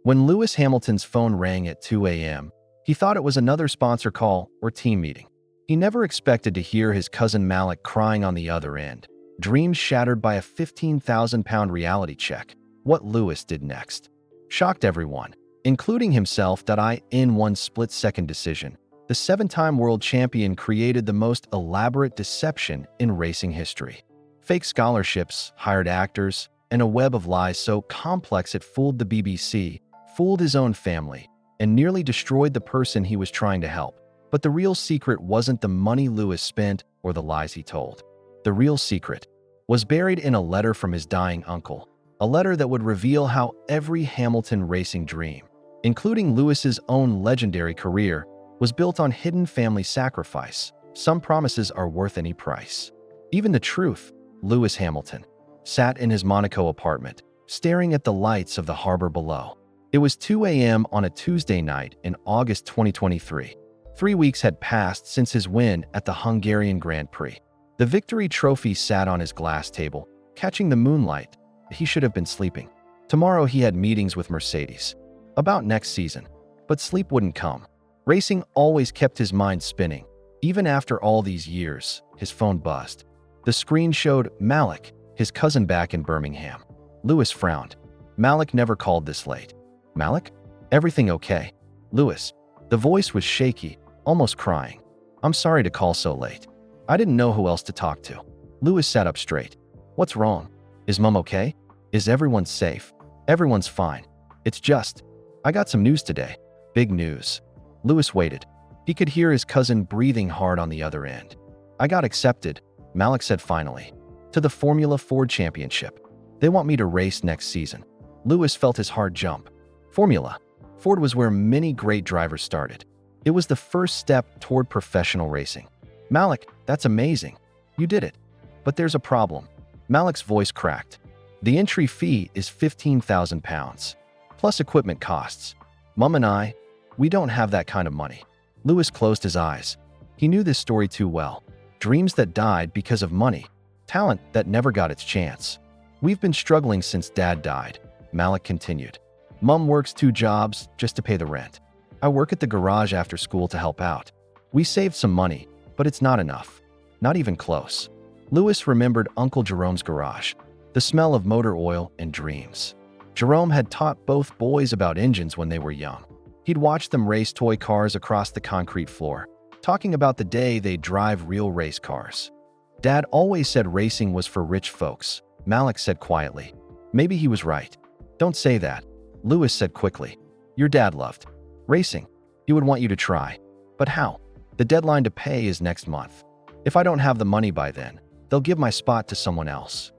When Lewis Hamilton's phone rang at 2 a.m., he thought it was another sponsor call or team meeting. He never expected to hear his cousin Malik crying on the other end, dreams shattered by a £15,000 reality check. What Lewis did next shocked everyone, including himself. In one split-second decision, the seven-time world champion created the most elaborate deception in racing history. Fake scholarships, hired actors, and a web of lies so complex it fooled the BBC, fooled his own family, and nearly destroyed the person he was trying to help. But the real secret wasn't the money Lewis spent or the lies he told. The real secret was buried in a letter from his dying uncle, a letter that would reveal how every Hamilton racing dream, including Lewis's own legendary career, was built on hidden family sacrifice. Some promises are worth any price. Even the truth. Lewis Hamilton sat in his Monaco apartment, staring at the lights of the harbor below. It was 2 a.m. on a Tuesday night in August 2023. 3 weeks had passed since his win at the Hungarian Grand Prix. The victory trophy sat on his glass table, catching the moonlight. He should have been sleeping. Tomorrow he had meetings with Mercedes about next season, but sleep wouldn't come. Racing always kept his mind spinning. Even after all these years, his phone buzzed. The screen showed Malik, his cousin, back in Birmingham. Lewis frowned. Malik never called this late. Malik? Everything okay? Lewis. The voice was shaky, almost crying. I'm sorry to call so late. I didn't know who else to talk to. Lewis sat up straight. What's wrong? Is Mom okay? Is everyone safe? Everyone's fine. It's just, I got some news today. Big news. Lewis waited. He could hear his cousin breathing hard on the other end. I got accepted, Malik said finally, to the Formula Ford Championship. They want me to race next season. Lewis felt his heart jump. Formula Ford was where many great drivers started. It was the first step toward professional racing. Malik, that's amazing. You did it. But there's a problem. Malik's voice cracked. The entry fee is £15,000, plus equipment costs. Mom and we don't have that kind of money. Lewis closed his eyes. He knew this story too well. Dreams that died because of money. Talent that never got its chance. We've been struggling since Dad died, Malik continued. Mom works 2 jobs just to pay the rent. I work at the garage after school to help out. We saved some money, but it's not enough. Not even close. Lewis remembered Uncle Jerome's garage, the smell of motor oil and dreams. Jerome had taught both boys about engines when they were young. He'd watched them race toy cars across the concrete floor, talking about the day they'd drive real race cars. Dad always said racing was for rich folks, Malik said quietly. Maybe he was right. Don't say that, Lewis said quickly. Your dad loved racing. He would want you to try. But how? The deadline to pay is next month. If I don't have the money by then, they'll give my spot to someone else.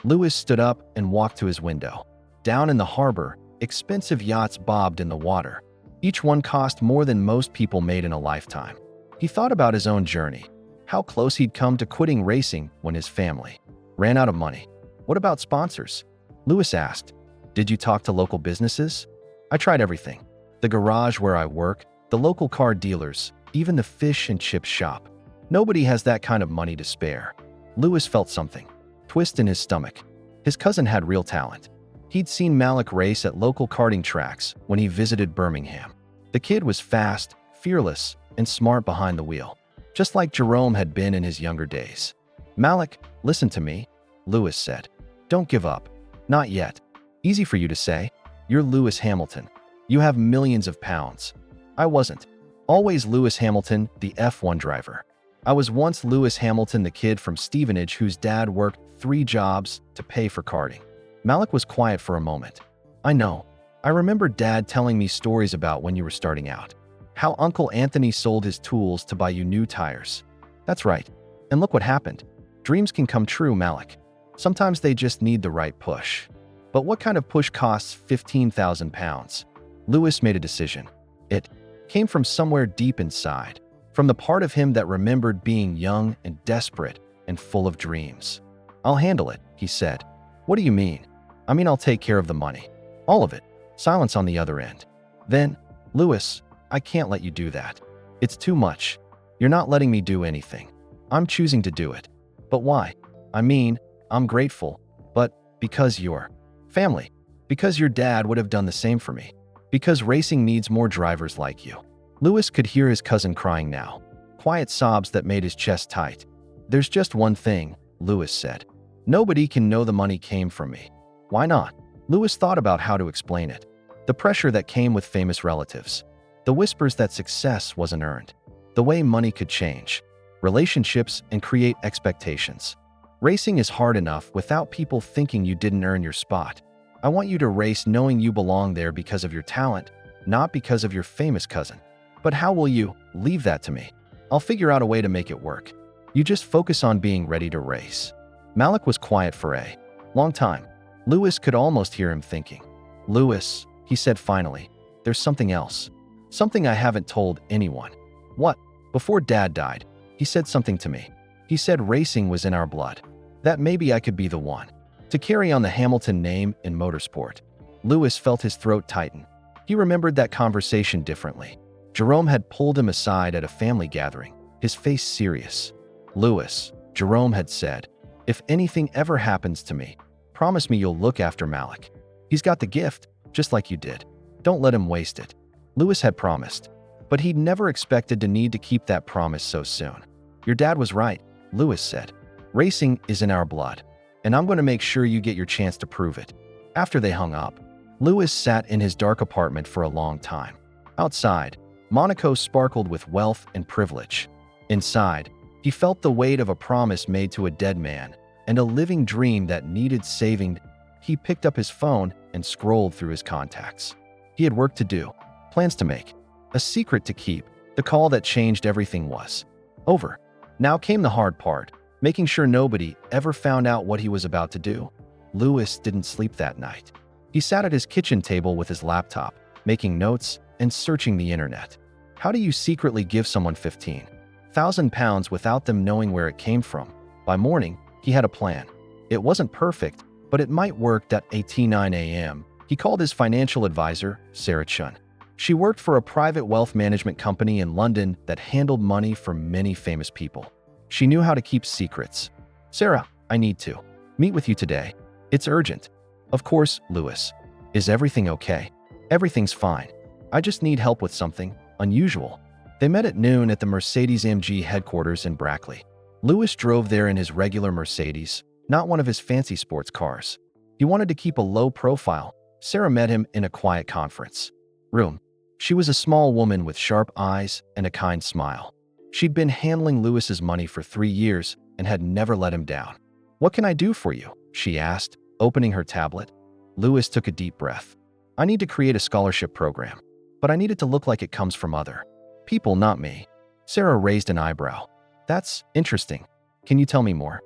Lewis stood up and walked to his window. Down in the harbor, expensive yachts bobbed in the water. Each one cost more than most people made in a lifetime. He thought about his own journey, how close he'd come to quitting racing when his family ran out of money. What about sponsors? Lewis asked. Did you talk to local businesses? I tried everything. The garage where I work, the local car dealers, even the fish and chip shop. Nobody has that kind of money to spare. Lewis felt something twist in his stomach. His cousin had real talent. He'd seen Malik race at local karting tracks when he visited Birmingham. The kid was fast, fearless, and smart behind the wheel, just like Jerome had been in his younger days. Malik, listen to me, Lewis said. Don't give up. Not yet. Easy for you to say. You're Lewis Hamilton. You have millions of pounds. I wasn't. Always Lewis Hamilton, the F1 driver. I was once Lewis Hamilton, the kid from Stevenage whose dad worked 3 jobs to pay for karting. Malik was quiet for a moment. I know. I remember Dad telling me stories about when you were starting out. How Uncle Anthony sold his tools to buy you new tires. That's right. And look what happened. Dreams can come true, Malik. Sometimes they just need the right push. But what kind of push costs £15,000? Lewis made a decision. It came from somewhere deep inside, from the part of him that remembered being young and desperate and full of dreams. I'll handle it, he said. What do you mean? I mean, I'll take care of the money. All of it. Silence on the other end. Then, Lewis, I can't let you do that. It's too much. You're not letting me do anything. I'm choosing to do it. But why? I mean, I'm grateful, but because you're family. Because your dad would have done the same for me. Because racing needs more drivers like you. Lewis could hear his cousin crying now, quiet sobs that made his chest tight. There's just one thing, Lewis said. Nobody can know the money came from me. Why not? Lewis thought about how to explain it. The pressure that came with famous relatives. The whispers that success wasn't earned. The way money could change relationships and create expectations. Racing is hard enough without people thinking you didn't earn your spot. I want you to race knowing you belong there because of your talent, not because of your famous cousin. But how will you? Leave that to me. I'll figure out a way to make it work. You just focus on being ready to race. Malik was quiet for a long time. Lewis could almost hear him thinking. Lewis, he said finally, there's something else. Something I haven't told anyone. What? Before Dad died, he said something to me. He said racing was in our blood. That maybe I could be the one to carry on the Hamilton name in motorsport. Lewis felt his throat tighten. He remembered that conversation differently. Jerome had pulled him aside at a family gathering, his face serious. Lewis, Jerome had said, if anything ever happens to me, promise me you'll look after Malik. He's got the gift, just like you did. Don't let him waste it. Lewis had promised, but he'd never expected to need to keep that promise so soon. Your dad was right, Lewis said. Racing is in our blood, and I'm going to make sure you get your chance to prove it. After they hung up, Lewis sat in his dark apartment for a long time. Outside, Monaco sparkled with wealth and privilege. Inside, he felt the weight of a promise made to a dead man and a living dream that needed saving. He picked up his phone and scrolled through his contacts. He had work to do, plans to make, a secret to keep. The call that changed everything was over. Now came the hard part, making sure nobody ever found out what he was about to do. Lewis didn't sleep that night. He sat at his kitchen table with his laptop, making notes and searching the internet. How do you secretly give someone £15,000 without them knowing where it came from? By morning, he had a plan. It wasn't perfect, but it might work. At 8:09 a.m., he called his financial advisor, Sarah Chun. She worked for a private wealth management company in London that handled money for many famous people. She knew how to keep secrets. Sarah, I need to meet with you today. It's urgent. Of course, Lewis. Is everything okay? Everything's fine. I just need help with something unusual. They met at noon at the Mercedes-AMG headquarters in Brackley. Lewis drove there in his regular Mercedes, not one of his fancy sports cars. He wanted to keep a low profile. Sarah met him in a quiet conference room. She was a small woman with sharp eyes and a kind smile. She'd been handling Lewis's money for 3 years and had never let him down. What can I do for you? She asked, opening her tablet. Lewis took a deep breath. I need to create a scholarship program, but I need it to look like it comes from other people, not me. Sarah raised an eyebrow. That's interesting. Can you tell me more?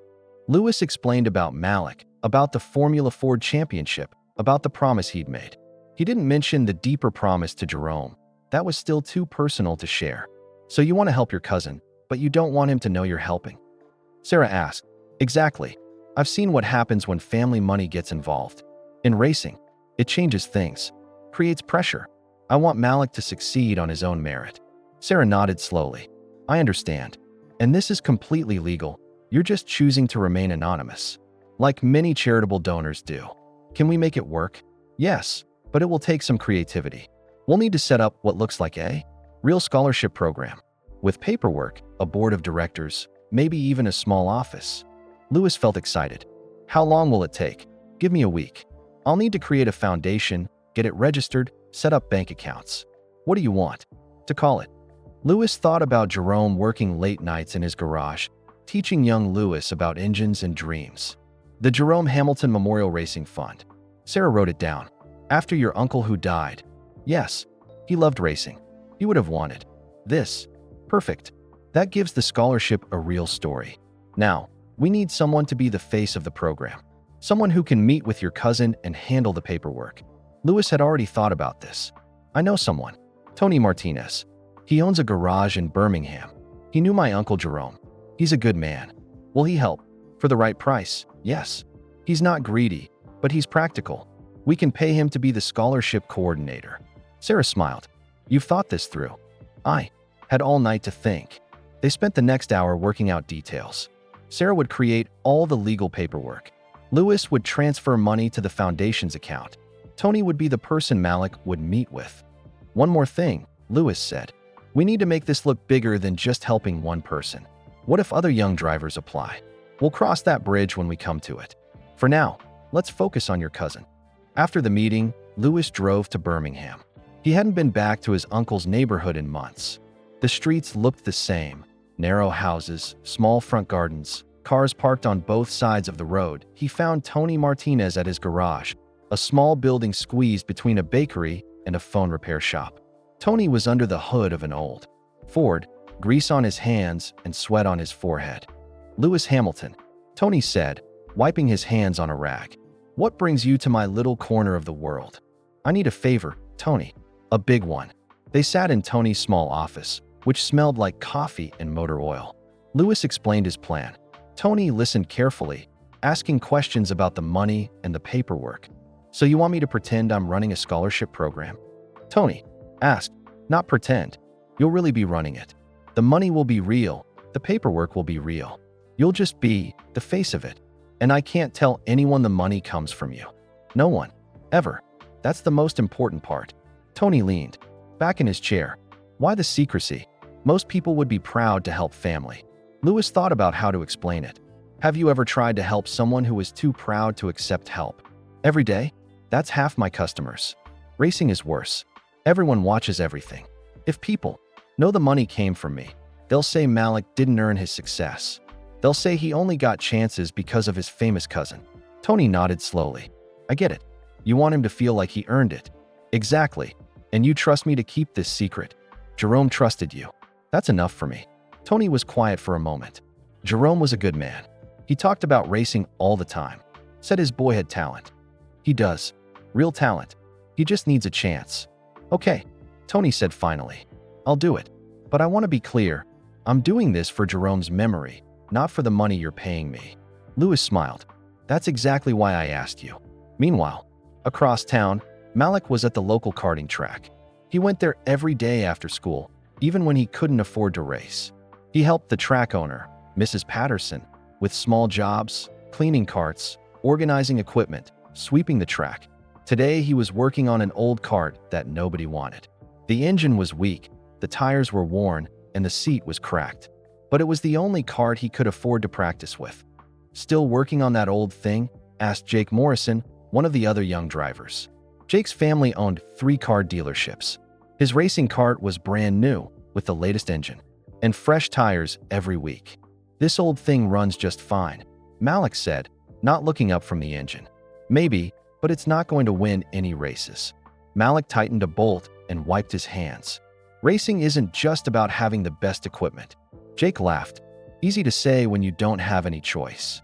Lewis explained about Malik, about the Formula Ford Championship, about the promise he'd made. He didn't mention the deeper promise to Jerome. That was still too personal to share. So you want to help your cousin, but you don't want him to know you're helping? Sarah asked. Exactly. I've seen what happens when family money gets involved. In racing, it changes things, creates pressure. I want Malik to succeed on his own merit. Sarah nodded slowly. I understand. And this is completely legal. You're just choosing to remain anonymous, like many charitable donors do. Can we make it work? Yes, but it will take some creativity. We'll need to set up what looks like a real scholarship program, with paperwork, a board of directors, maybe even a small office. Lewis felt excited. How long will it take? Give me a week. I'll need to create a foundation, get it registered, set up bank accounts. What do you want to call it? Lewis thought about Jerome working late nights in his garage, teaching young Lewis about engines and dreams. The Jerome Hamilton Memorial Racing Fund. Sarah wrote it down. After your uncle who died. Yes, he loved racing. He would have wanted this. Perfect. That gives the scholarship a real story. Now, we need someone to be the face of the program. Someone who can meet with your cousin and handle the paperwork. Lewis had already thought about this. I know someone. Tony Martinez. He owns a garage in Birmingham. He knew my uncle Jerome. He's a good man. Will he help? For the right price, yes. He's not greedy, but he's practical. We can pay him to be the scholarship coordinator. Sarah smiled. You've thought this through. I had all night to think. They spent the next hour working out details. Sarah would create all the legal paperwork. Lewis would transfer money to the foundation's account. Tony would be the person Malik would meet with. One more thing, Lewis said. We need to make this look bigger than just helping one person. What if other young drivers apply? We'll cross that bridge when we come to it. For now, let's focus on your cousin. After the meeting, Lewis drove to Birmingham. He hadn't been back to his uncle's neighborhood in months. The streets looked the same. Narrow houses, small front gardens, cars parked on both sides of the road. He found Tony Martinez at his garage, a small building squeezed between a bakery and a phone repair shop. Tony was under the hood of an old Ford, grease on his hands and sweat on his forehead. Lewis Hamilton, Tony said, wiping his hands on a rag. What brings you to my little corner of the world? I need a favor, Tony. A big one. They sat in Tony's small office, which smelled like coffee and motor oil. Lewis explained his plan. Tony listened carefully, asking questions about the money and the paperwork. So you want me to pretend I'm running a scholarship program? Tony asked. Not pretend. You'll really be running it. The money will be real. The paperwork will be real. You'll just be the face of it. And I can't tell anyone the money comes from you. No one. Ever. That's the most important part. Tony leaned back in his chair. Why the secrecy? Most people would be proud to help family. Lewis thought about how to explain it. Have you ever tried to help someone who is too proud to accept help? Every day? That's half my customers. Racing is worse. Everyone watches everything. If people know the money came from me, they'll say Malik didn't earn his success. They'll say he only got chances because of his famous cousin. Tony nodded slowly. I get it. You want him to feel like he earned it. Exactly. And you trust me to keep this secret. Jerome trusted you. That's enough for me. Tony was quiet for a moment. Jerome was a good man. He talked about racing all the time. Said his boy had talent. He does. Real talent. He just needs a chance. Okay, Tony said finally. I'll do it. But I want to be clear. I'm doing this for Jerome's memory, not for the money you're paying me. Lewis smiled. That's exactly why I asked you. Meanwhile, across town, Malik was at the local karting track. He went there every day after school, even when he couldn't afford to race. He helped the track owner, Mrs. Patterson, with small jobs, cleaning carts, organizing equipment, sweeping the track. Today, he was working on an old cart that nobody wanted. The engine was weak, the tires were worn, and the seat was cracked. But it was the only cart he could afford to practice with. Still working on that old thing? Asked Jake Morrison, one of the other young drivers. Jake's family owned 3 car dealerships. His racing cart was brand new, with the latest engine, and fresh tires every week. This old thing runs just fine, Malik said, not looking up from the engine. Maybe, but it's not going to win any races. Malik tightened a bolt and wiped his hands. Racing isn't just about having the best equipment. Jake laughed. Easy to say when you don't have any choice.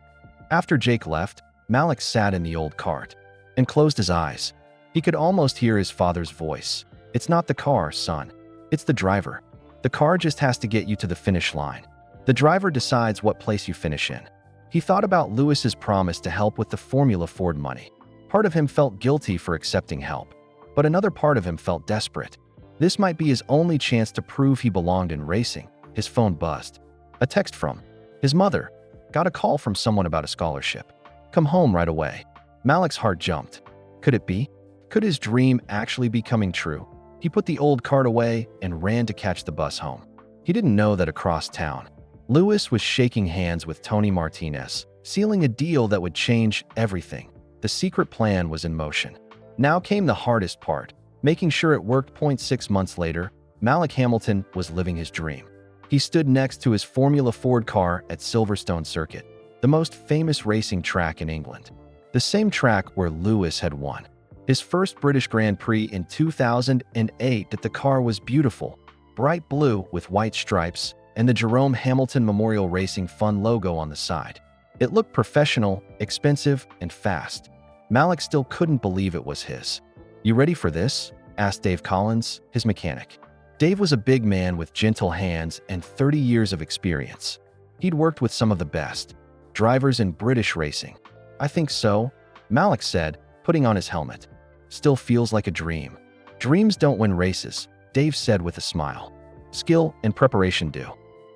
After Jake left, Malik sat in the old cart and closed his eyes. He could almost hear his father's voice. It's not the car, son. It's the driver. The car just has to get you to the finish line. The driver decides what place you finish in. He thought about Lewis's promise to help with the Formula Ford money. Part of him felt guilty for accepting help, but another part of him felt desperate. This might be his only chance to prove he belonged in racing. His phone buzzed. A text from his mother. Got a call from someone about a scholarship. Come home right away. Malik's heart jumped. Could it be? Could his dream actually be coming true? He put the old cart away and ran to catch the bus home. He didn't know that across town, Lewis was shaking hands with Tony Martinez, sealing a deal that would change everything. The secret plan was in motion. Now came the hardest part, making sure it worked. 6 months later, Malik Hamilton was living his dream. He stood next to his Formula Ford car at Silverstone Circuit, the most famous racing track in England. The same track where Lewis had won his first British Grand Prix in 2008. That the car was beautiful, bright blue with white stripes and the Jerome Hamilton Memorial Racing Fun logo on the side. It looked professional, expensive, and fast. Malik still couldn't believe it was his. You ready for this? Asked Dave Collins, his mechanic. Dave was a big man with gentle hands and 30 years of experience. He'd worked with some of the best drivers in British racing. I think so, Malik said, putting on his helmet. Still feels like a dream. Dreams don't win races, Dave said with a smile. Skill and preparation do.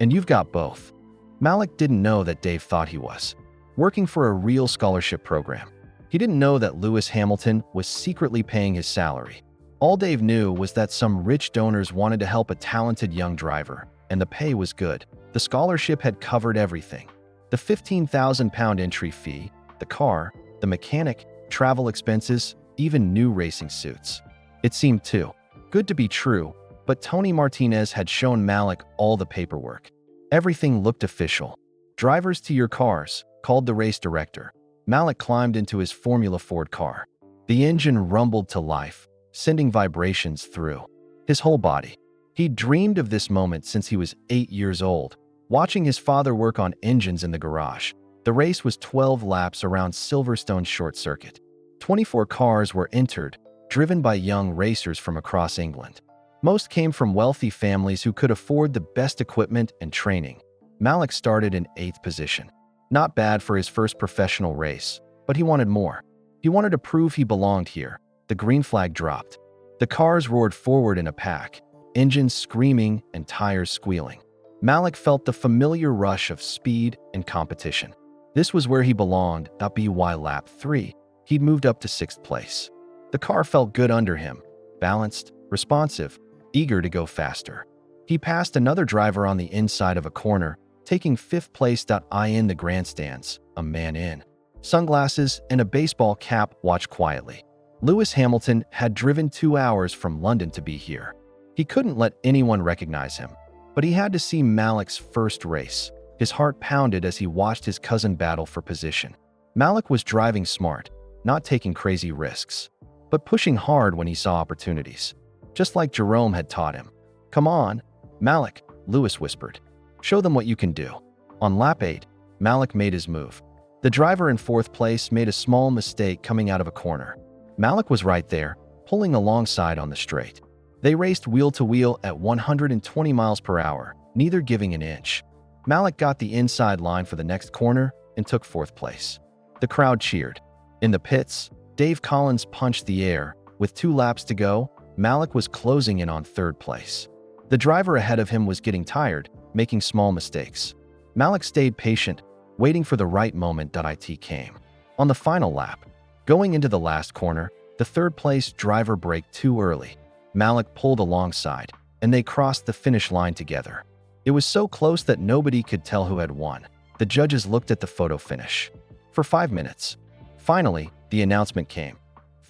And you've got both. Malik didn't know that Dave thought he was working for a real scholarship program. He didn't know that Lewis Hamilton was secretly paying his salary. All Dave knew was that some rich donors wanted to help a talented young driver, and the pay was good. The scholarship had covered everything. The £15,000 entry fee, the car, the mechanic, travel expenses, even new racing suits. It seemed too good to be true, but Tony Martinez had shown Malik all the paperwork. Everything looked official. "Drivers to your cars," called the race director. Malik climbed into his Formula Ford car. The engine rumbled to life, sending vibrations through his whole body. He'd dreamed of this moment since he was 8 years old, watching his father work on engines in the garage. The race was 12 laps around Silverstone Short Circuit. 24 cars were entered, driven by young racers from across England. Most came from wealthy families who could afford the best equipment and training. Malik started in 8th position. Not bad for his first professional race, but he wanted more. He wanted to prove he belonged here. The green flag dropped. The cars roared forward in a pack, engines screaming and tires squealing. Malik felt the familiar rush of speed and competition. This was where he belonged. By lap 3, he'd moved up to 6th place. The car felt good under him, balanced, responsive, eager to go faster. He passed another driver on the inside of a corner, taking 5th place. In the grandstands, a man in sunglasses and a baseball cap watched quietly. Lewis Hamilton had driven 2 hours from London to be here. He couldn't let anyone recognize him, but he had to see Malik's first race. His heart pounded as he watched his cousin battle for position. Malik was driving smart, not taking crazy risks, but pushing hard when he saw opportunities, just like Jerome had taught him. "Come on, Malik," Lewis whispered. "Show them what you can do." On lap 8, Malik made his move. The driver in 4th place made a small mistake coming out of a corner. Malik was right there, pulling alongside on the straight. They raced wheel to wheel at 120 miles per hour, neither giving an inch. Malik got the inside line for the next corner and took 4th place. The crowd cheered. In the pits, Dave Collins punched the air. With 2 laps to go, Malik was closing in on 3rd place. The driver ahead of him was getting tired, making small mistakes. Malik stayed patient, waiting for the right moment. It came. On the final lap, going into the last corner, the 3rd place driver braked too early. Malik pulled alongside, and they crossed the finish line together. It was so close that nobody could tell who had won. The judges looked at the photo finish for 5 minutes. Finally, the announcement came.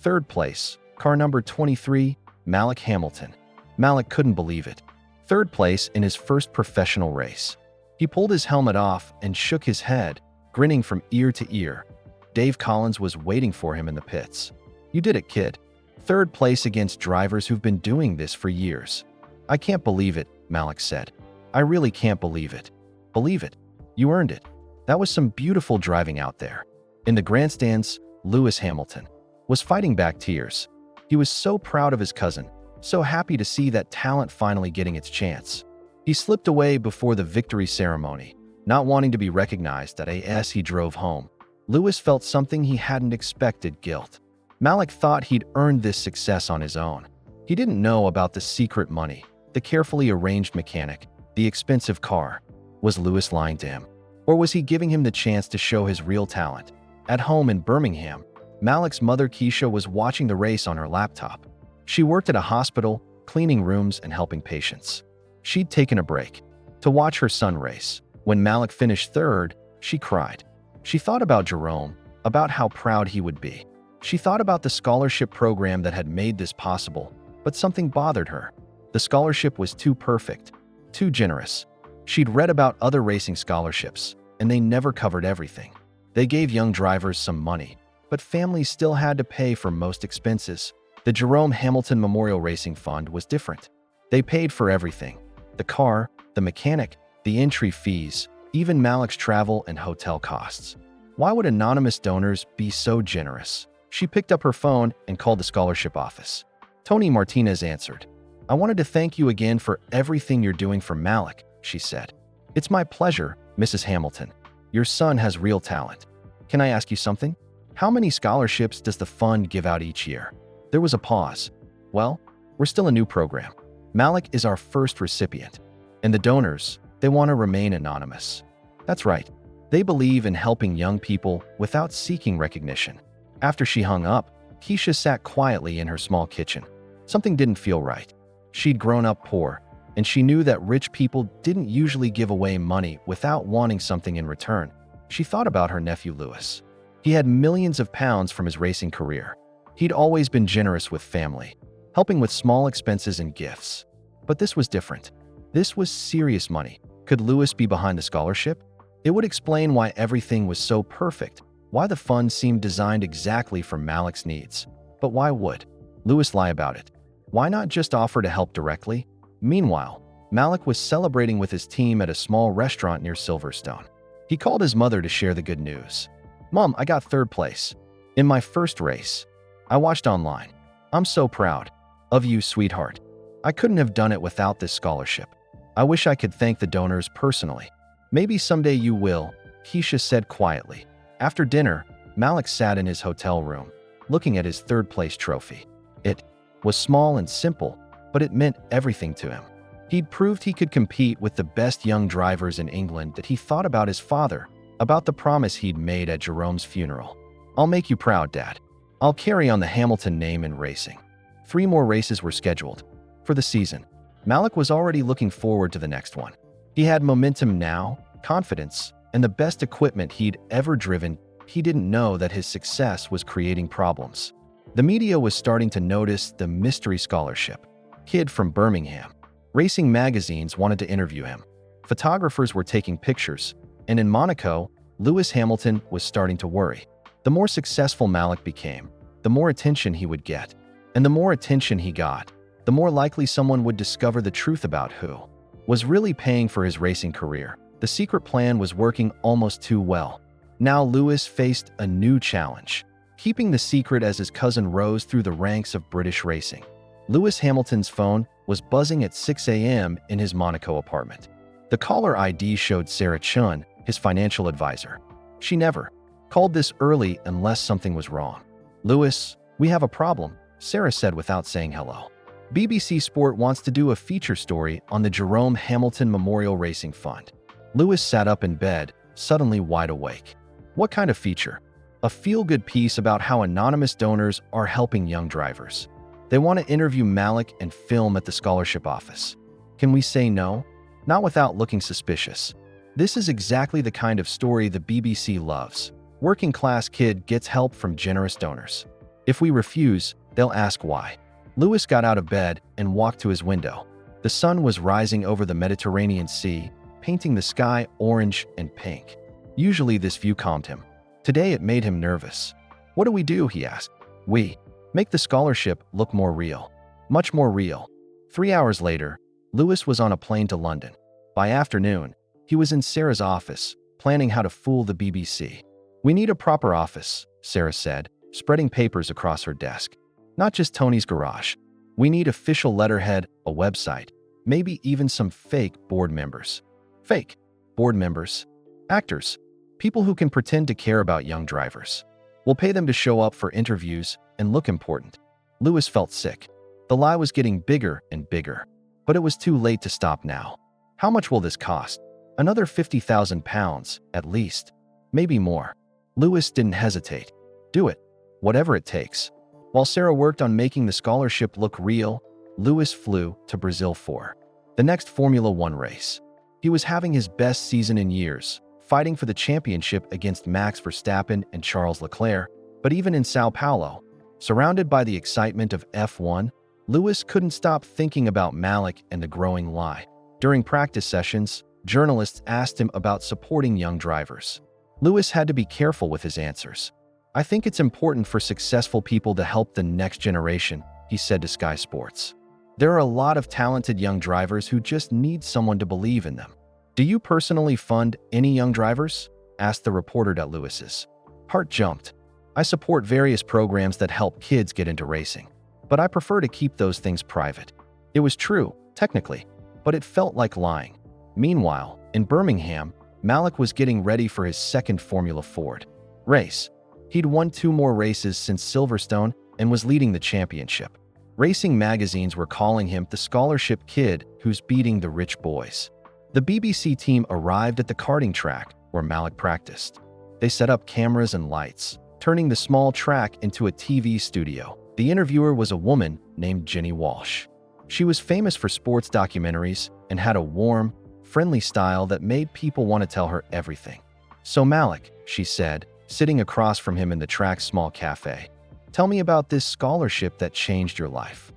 3rd place, car number 23, Malik Hamilton. Malik couldn't believe it. 3rd place in his first professional race. He pulled his helmet off and shook his head, grinning from ear to ear. Dave Collins was waiting for him in the pits. "You did it, kid. 3rd place against drivers who've been doing this for years." "I can't believe it," Malik said. "I really can't believe it." "Believe it. You earned it." That was some beautiful driving out there. In the grandstands, Lewis Hamilton was fighting back tears. He was so proud of his cousin, so happy to see that talent finally getting its chance. He slipped away before the victory ceremony, not wanting to be recognized. As he drove home, Lewis felt something he hadn't expected: guilt. Malik thought he'd earned this success on his own. He didn't know about the secret money, the carefully arranged mechanic, the expensive car. Was Lewis lying to him? Or was he giving him the chance to show his real talent? At home in Birmingham, Malik's mother Keisha was watching the race on her laptop. She worked at a hospital, cleaning rooms and helping patients. She'd taken a break to watch her son race. When Malik finished 3rd, she cried. She thought about Jerome, about how proud he would be. She thought about the scholarship program that had made this possible, but something bothered her. The scholarship was too perfect, too generous. She'd read about other racing scholarships, and they never covered everything. They gave young drivers some money, but families still had to pay for most expenses. The Jerome Hamilton Memorial Racing Fund was different. They paid for everything: the car, the mechanic, the entry fees, even Malik's travel and hotel costs. Why would anonymous donors be so generous? She picked up her phone and called the scholarship office. Tony Martinez answered. "I wanted to thank you again for everything you're doing for Malik," she said. "It's my pleasure, Mrs. Hamilton. Your son has real talent. Can I ask you something? How many scholarships does the fund give out each year?" There was a pause. "Well, we're still a new program. Malik is our first recipient. And the donors, they want to remain anonymous." "That's right. They believe in helping young people without seeking recognition." After she hung up, Keisha sat quietly in her small kitchen. Something didn't feel right. She'd grown up poor, and she knew that rich people didn't usually give away money without wanting something in return. She thought about her nephew Lewis. He had millions of pounds from his racing career. He'd always been generous with family, helping with small expenses and gifts. But this was different. This was serious money. Could Lewis be behind the scholarship? It would explain why everything was so perfect, why the fund seemed designed exactly for Malik's needs. But why would Lewis lie about it? Why not just offer to help directly? Meanwhile, Malik was celebrating with his team at a small restaurant near Silverstone. He called his mother to share the good news. "Mom, I got third place in my first race. I watched online. I'm so proud of you, sweetheart. I couldn't have done it without this scholarship. I wish I could thank the donors personally." "Maybe someday you will," Keisha said quietly. After dinner, Malik sat in his hotel room, looking at his third-place trophy. It was small and simple, but it meant everything to him. He'd proved he could compete with the best young drivers in England. That he thought about his father, about the promise he'd made at Jerome's funeral. "I'll make you proud, Dad. I'll carry on the Hamilton name in racing." 3 more races were scheduled for the season. Malik was already looking forward to the next one. He had momentum now, confidence, and the best equipment he'd ever driven. He didn't know that his success was creating problems. The media was starting to notice the mystery scholarship kid from Birmingham. Racing magazines wanted to interview him. Photographers were taking pictures, and in Monaco, Lewis Hamilton was starting to worry. The more successful Malik became, the more attention he would get. And the more attention he got, the more likely someone would discover the truth about who was really paying for his racing career. The secret plan was working almost too well. Now Lewis faced a new challenge, keeping the secret as his cousin rose through the ranks of British racing. Lewis Hamilton's phone was buzzing at 6 a.m. in his Monaco apartment. The caller ID showed Sarah Chun, his financial advisor. She never called this early unless something was wrong. "Lewis, we have a problem," Sarah said without saying hello. "BBC Sport wants to do a feature story on the Jerome Hamilton Memorial Racing Fund." Lewis sat up in bed, suddenly wide awake. What kind of feature? A feel-good piece about how anonymous donors are helping young drivers. They want to interview Malik and film at the scholarship office. Can we say no? Not without looking suspicious. This is exactly the kind of story the BBC loves. Working-class kid gets help from generous donors. If we refuse, they'll ask why. Lewis got out of bed and walked to his window. The sun was rising over the Mediterranean Sea, painting the sky orange and pink. Usually this view calmed him. Today it made him nervous. "What do we do?" he asked. "We make the scholarship look more real. Much more real." 3 hours later, Lewis was on a plane to London. By afternoon, he was in Sarah's office, planning how to fool the BBC. "We need a proper office," Sarah said, spreading papers across her desk. "Not just Tony's garage. We need official letterhead, a website, maybe even some fake board members." Fake board members? Actors. People who can pretend to care about young drivers. "We'll pay them to show up for interviews and look important." Lewis felt sick. The lie was getting bigger and bigger. But it was too late to stop now. How much will this cost? Another £50,000, at least. Maybe more. Lewis didn't hesitate. Do it. Whatever it takes. While Sarah worked on making the scholarship look real, Lewis flew to Brazil for the next Formula One race. He was having his best season in years, fighting for the championship against Max Verstappen and Charles Leclerc. But even in Sao Paulo, surrounded by the excitement of F1, Lewis couldn't stop thinking about Malik and the growing lie. During practice sessions, journalists asked him about supporting young drivers. Lewis had to be careful with his answers. "I think it's important for successful people to help the next generation," he said to Sky Sports. "There are a lot of talented young drivers who just need someone to believe in them." "Do you personally fund any young drivers?" asked the reporter at Lewis's. Heart jumped. "I support various programs that help kids get into racing, but I prefer to keep those things private." It was true, technically, but it felt like lying. Meanwhile, in Birmingham, Malik was getting ready for his second Formula Ford race. He'd won 2 more races since Silverstone and was leading the championship. Racing magazines were calling him the scholarship kid who's beating the rich boys. The BBC team arrived at the karting track where Malik practiced. They set up cameras and lights. turning the small track into a TV studio. The interviewer was a woman named Jenny Walsh. She was famous for sports documentaries and had a warm, friendly style that made people want to tell her everything. "So Malik," she said, sitting across from him in the track's small cafe, "tell me about this scholarship that changed your life."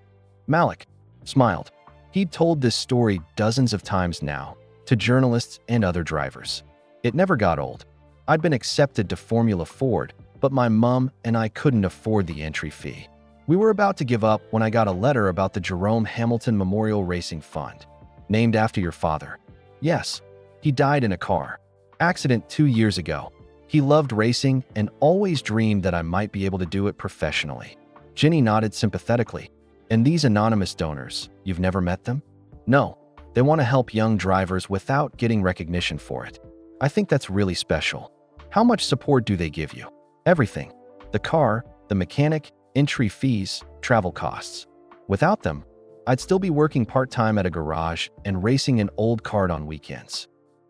Malik smiled. He'd told this story dozens of times now, to journalists and other drivers. "It never got old. I'd been accepted to Formula Ford, but my mom and I couldn't afford the entry fee. We were about to give up when I got a letter about the Jerome Hamilton Memorial Racing Fund, named after your father. Yes, he died in a car accident 2 years ago. He loved racing and always dreamed that I might be able to do it professionally." Jenny nodded sympathetically. "And these anonymous donors, you've never met them?" "No, they want to help young drivers without getting recognition for it. I think that's really special." "How much support do they give you?" "Everything. The car, the mechanic, entry fees, travel costs. Without them, I'd still be working part-time at a garage and racing an old kart on weekends."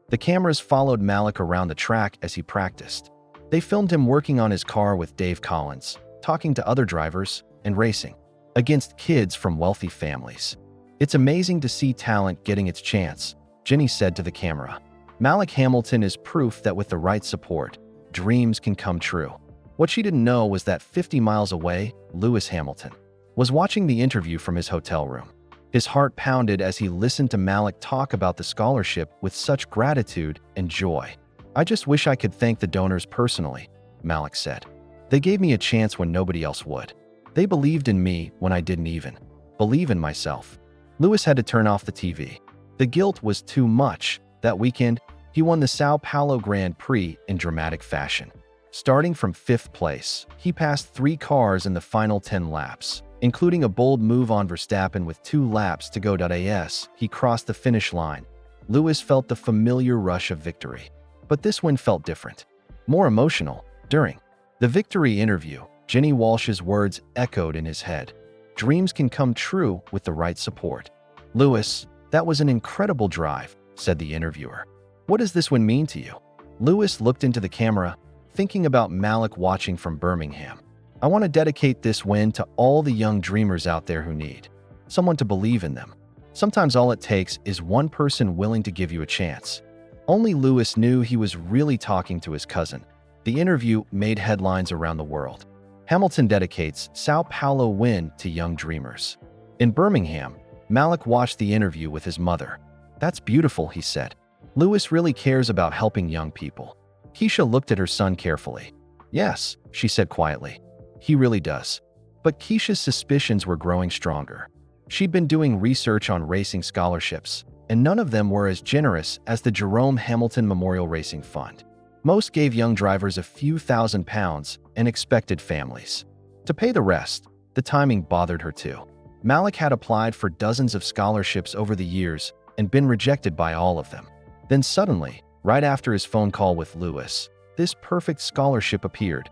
The cameras followed Malik around the track as he practiced. They filmed him working on his car with Dave Collins, talking to other drivers, and racing against kids from wealthy families. "It's amazing to see talent getting its chance," Jenny said to the camera. "Malik Hamilton is proof that with the right support, dreams can come true." What she didn't know was that 50 miles away, Lewis Hamilton was watching the interview from his hotel room. His heart pounded as he listened to Malik talk about the scholarship with such gratitude and joy. "I just wish I could thank the donors personally," Malik said. "They gave me a chance when nobody else would. They believed in me when I didn't even believe in myself." Lewis had to turn off the TV. The guilt was too much. That weekend, he won the Sao Paulo Grand Prix in dramatic fashion. Starting from 5th place, he passed 3 cars in the final 10 laps. Including a bold move on Verstappen with 2 laps to go. As he crossed the finish line, Lewis felt the familiar rush of victory. But this win felt different, more emotional. During the victory interview, Jenny Walsh's words echoed in his head. "Dreams can come true with the right support." "Lewis, that was an incredible drive," said the interviewer. "What does this win mean to you?" Lewis looked into the camera, thinking about Malik watching from Birmingham. "I want to dedicate this win to all the young dreamers out there who need someone to believe in them. Sometimes all it takes is one person willing to give you a chance." Only Lewis knew he was really talking to his cousin. The interview made headlines around the world. Hamilton dedicates Sao Paulo win to young dreamers. In Birmingham, Malik watched the interview with his mother. "That's beautiful," he said. "Lewis really cares about helping young people." Keisha looked at her son carefully. "Yes," she said quietly. "He really does." But Keisha's suspicions were growing stronger. She'd been doing research on racing scholarships, and none of them were as generous as the Jerome Hamilton Memorial Racing Fund. Most gave young drivers a few £1,000s and expected families to pay the rest. The timing bothered her too. Malik had applied for dozens of scholarships over the years and been rejected by all of them. Then suddenly, right after his phone call with Lewis, this perfect scholarship appeared.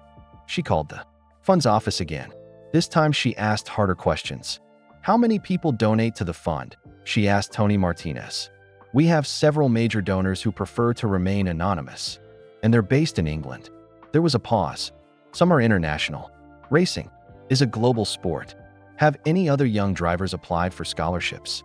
She called the fund's office again. This time she asked harder questions. "How many people donate to the fund?" she asked Tony Martinez. "We have several major donors who prefer to remain anonymous, and they're based in England." There was a pause. "Some are international. Racing is a global sport. Have any other young drivers applied for scholarships?"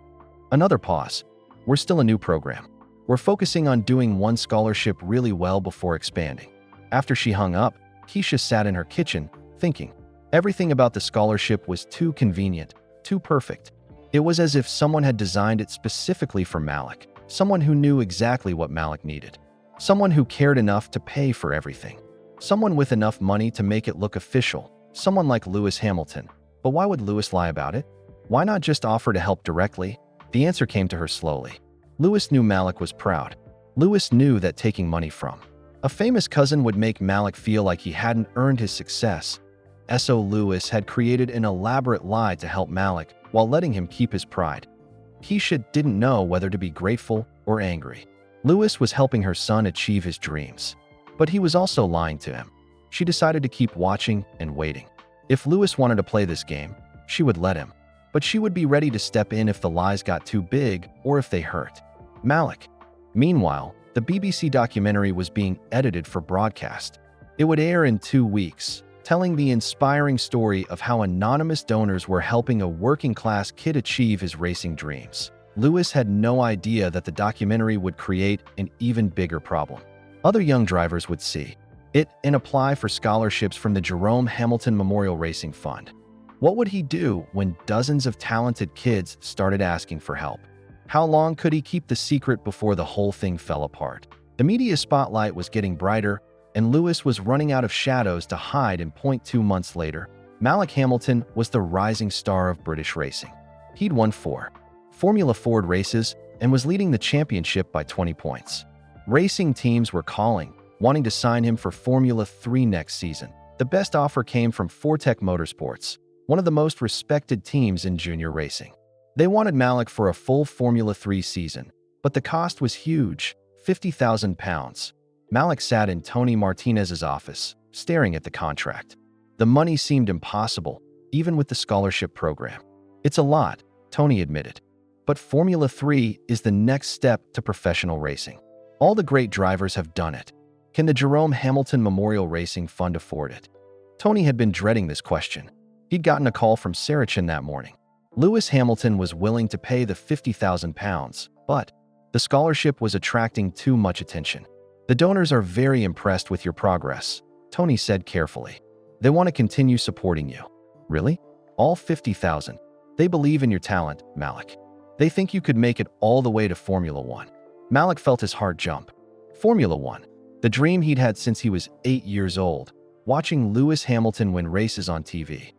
Another pause. "We're still a new program. We're focusing on doing one scholarship really well before expanding." After she hung up, Keisha sat in her kitchen, thinking. Everything about the scholarship was too convenient, too perfect. It was as if someone had designed it specifically for Malik, someone who knew exactly what Malik needed, someone who cared enough to pay for everything, someone with enough money to make it look official, someone like Lewis Hamilton. But why would Lewis lie about it? Why not just offer to help directly? The answer came to her slowly. Lewis knew Malik was proud. Lewis knew that taking money from a famous cousin would make Malik feel like he hadn't earned his success. S.O. Lewis had created an elaborate lie to help Malik while letting him keep his pride. Keisha didn't know whether to be grateful or angry. Lewis was helping her son achieve his dreams, but he was also lying to him. She decided to keep watching and waiting. If Lewis wanted to play this game, she would let him, but she would be ready to step in if the lies got too big or if they hurt Malik. Meanwhile, the BBC documentary was being edited for broadcast. It would air in 2 weeks, telling the inspiring story of how anonymous donors were helping a working-class kid achieve his racing dreams. Lewis had no idea that the documentary would create an even bigger problem. Other young drivers would see it and apply for scholarships from the Jerome Hamilton Memorial Racing Fund. What would he do when dozens of talented kids started asking for help? How long could he keep the secret before the whole thing fell apart? The media spotlight was getting brighter, and Lewis was running out of shadows to hide in. 2 months later, Malik Hamilton was the rising star of British racing. He'd won 4 Formula Ford races and was leading the championship by 20 points. Racing teams were calling, wanting to sign him for Formula 3 next season. The best offer came from Fortec Motorsports, one of the most respected teams in junior racing. They wanted Malik for a full Formula 3 season, but the cost was huge, £50,000. Malik sat in Tony Martinez's office, staring at the contract. The money seemed impossible, even with the scholarship program. It's a lot, Tony admitted. But Formula 3 is the next step to professional racing. All the great drivers have done it. Can the Jerome Hamilton Memorial Racing Fund afford it? Tony had been dreading this question. He'd gotten a call from Saracen that morning. Lewis Hamilton was willing to pay the £50,000, but the scholarship was attracting too much attention. The donors are very impressed with your progress, Tony said carefully. They want to continue supporting you. Really? All 50,000. They believe in your talent, Malik. They think you could make it all the way to Formula 1. Malik felt his heart jump. Formula 1. The dream he'd had since he was 8 years old, watching Lewis Hamilton win races on TV.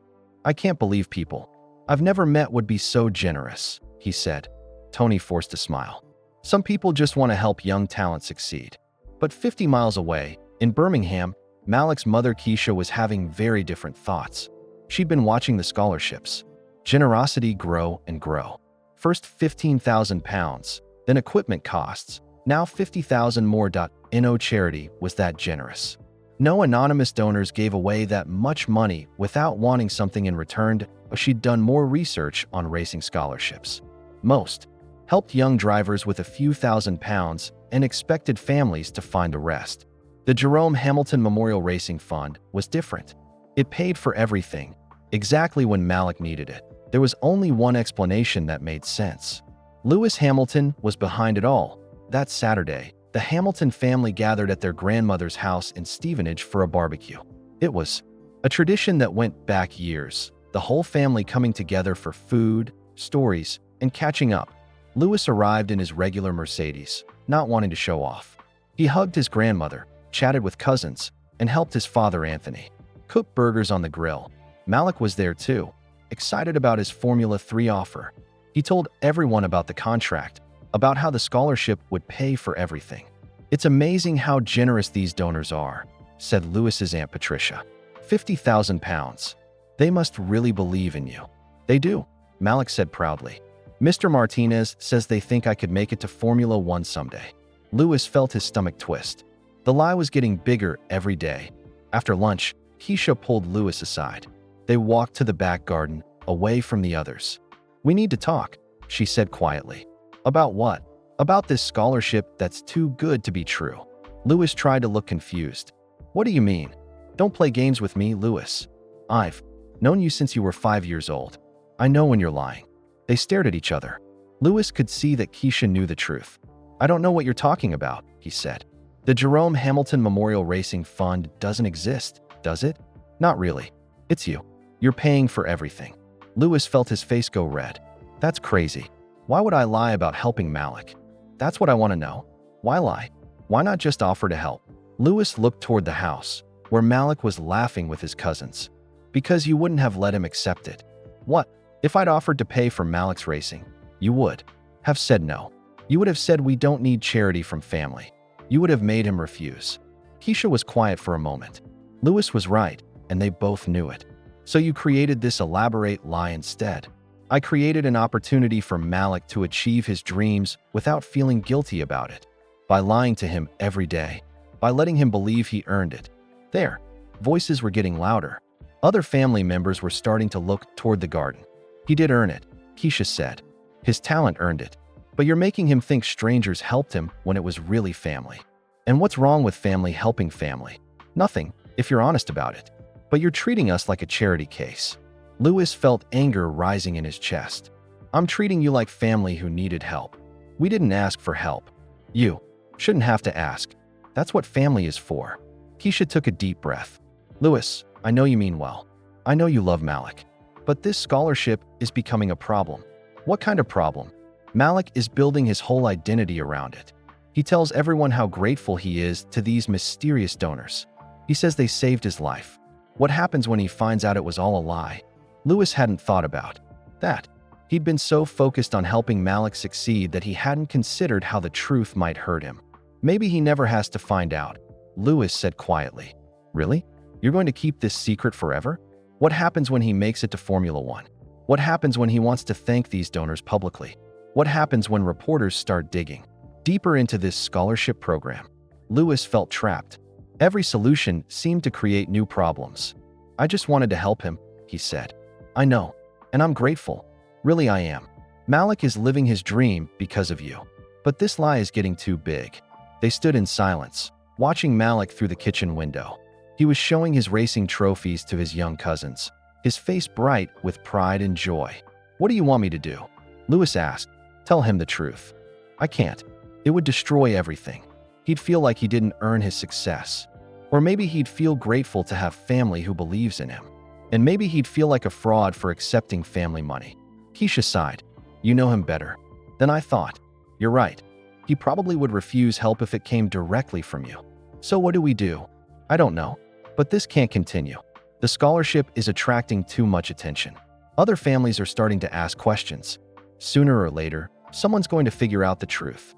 I can't believe people I've never met would be so generous, he said. Tony forced a smile. Some people just want to help young talent succeed. But 50 miles away, in Birmingham, Malik's mother Keisha was having very different thoughts. She'd been watching the scholarships. Generosity grow and grow. First £15,000, then equipment costs, now $50,000 more. No charity was that generous. No anonymous donors gave away that much money without wanting something in return, but she'd done more research on racing scholarships. Most helped young drivers with a few £1,000s and expected families to find the rest. The Jerome Hamilton Memorial Racing Fund was different. It paid for everything, exactly when Malik needed it. There was only one explanation that made sense. Lewis Hamilton was behind it all. That Saturday, the Hamilton family gathered at their grandmother's house in Stevenage for a barbecue. It was a tradition that went back years, the whole family coming together for food, stories, and catching up. Lewis arrived in his regular Mercedes, not wanting to show off. He hugged his grandmother, chatted with cousins, and helped his father Anthony cook burgers on the grill. Malik was there too, excited about his Formula 3 offer. He told everyone about the contract, about how the scholarship would pay for everything. It's amazing how generous these donors are, said Lewis's Aunt Patricia. £50,000. They must really believe in you. They do, Malik said proudly. Mr. Martinez says they think I could make it to Formula 1 someday. Lewis felt his stomach twist. The lie was getting bigger every day. After lunch, Keisha pulled Lewis aside. They walked to the back garden, away from the others. We need to talk, she said quietly. About what? About this scholarship that's too good to be true. Lewis tried to look confused. What do you mean? Don't play games with me, Lewis. I've known you since you were 5 years old. I know when you're lying. They stared at each other. Lewis could see that Keisha knew the truth. I don't know what you're talking about, he said. The Jerome Hamilton Memorial Racing Fund doesn't exist, does it? Not really. It's you. You're paying for everything. Lewis felt his face go red. That's crazy. Why would I lie about helping Malik? That's what I want to know. Why lie? Why not just offer to help? Lewis looked toward the house, where Malik was laughing with his cousins. Because you wouldn't have let him accept it. What? If I'd offered to pay for Malik's racing, you would have said no. You would have said we don't need charity from family. You would have made him refuse. Keisha was quiet for a moment. Lewis was right, and they both knew it. So you created this elaborate lie instead. I created an opportunity for Malik to achieve his dreams without feeling guilty about it. By lying to him every day. By letting him believe he earned it. There. Voices were getting louder. Other family members were starting to look toward the garden. He did earn it, Keisha said. His talent earned it. But you're making him think strangers helped him when it was really family. And what's wrong with family helping family? Nothing, if you're honest about it. But you're treating us like a charity case. Lewis felt anger rising in his chest. I'm treating you like family who needed help. We didn't ask for help. You shouldn't have to ask. That's what family is for. Keisha took a deep breath. Lewis, I know you mean well. I know you love Malik. But this scholarship is becoming a problem. What kind of problem? Malik is building his whole identity around it. He tells everyone how grateful he is to these mysterious donors. He says they saved his life. What happens when he finds out it was all a lie? Lewis hadn't thought about that. He'd been so focused on helping Malik succeed that he hadn't considered how the truth might hurt him. Maybe he never has to find out, Lewis said quietly. Really? You're going to keep this secret forever? What happens when he makes it to Formula One? What happens when he wants to thank these donors publicly? What happens when reporters start digging deeper into this scholarship program? Lewis felt trapped. Every solution seemed to create new problems. I just wanted to help him, he said. I know, and I'm grateful. Really, I am. Malik is living his dream because of you. But this lie is getting too big. They stood in silence, watching Malik through the kitchen window. He was showing his racing trophies to his young cousins, his face bright with pride and joy. What do you want me to do? Lewis asked. Tell him the truth. I can't. It would destroy everything. He'd feel like he didn't earn his success. Or maybe he'd feel grateful to have family who believes in him. And maybe he'd feel like a fraud for accepting family money. Keisha sighed. You know him better than I thought. You're right. He probably would refuse help if it came directly from you. So what do we do? I don't know. But this can't continue. The scholarship is attracting too much attention. Other families are starting to ask questions. Sooner or later, someone's going to figure out the truth.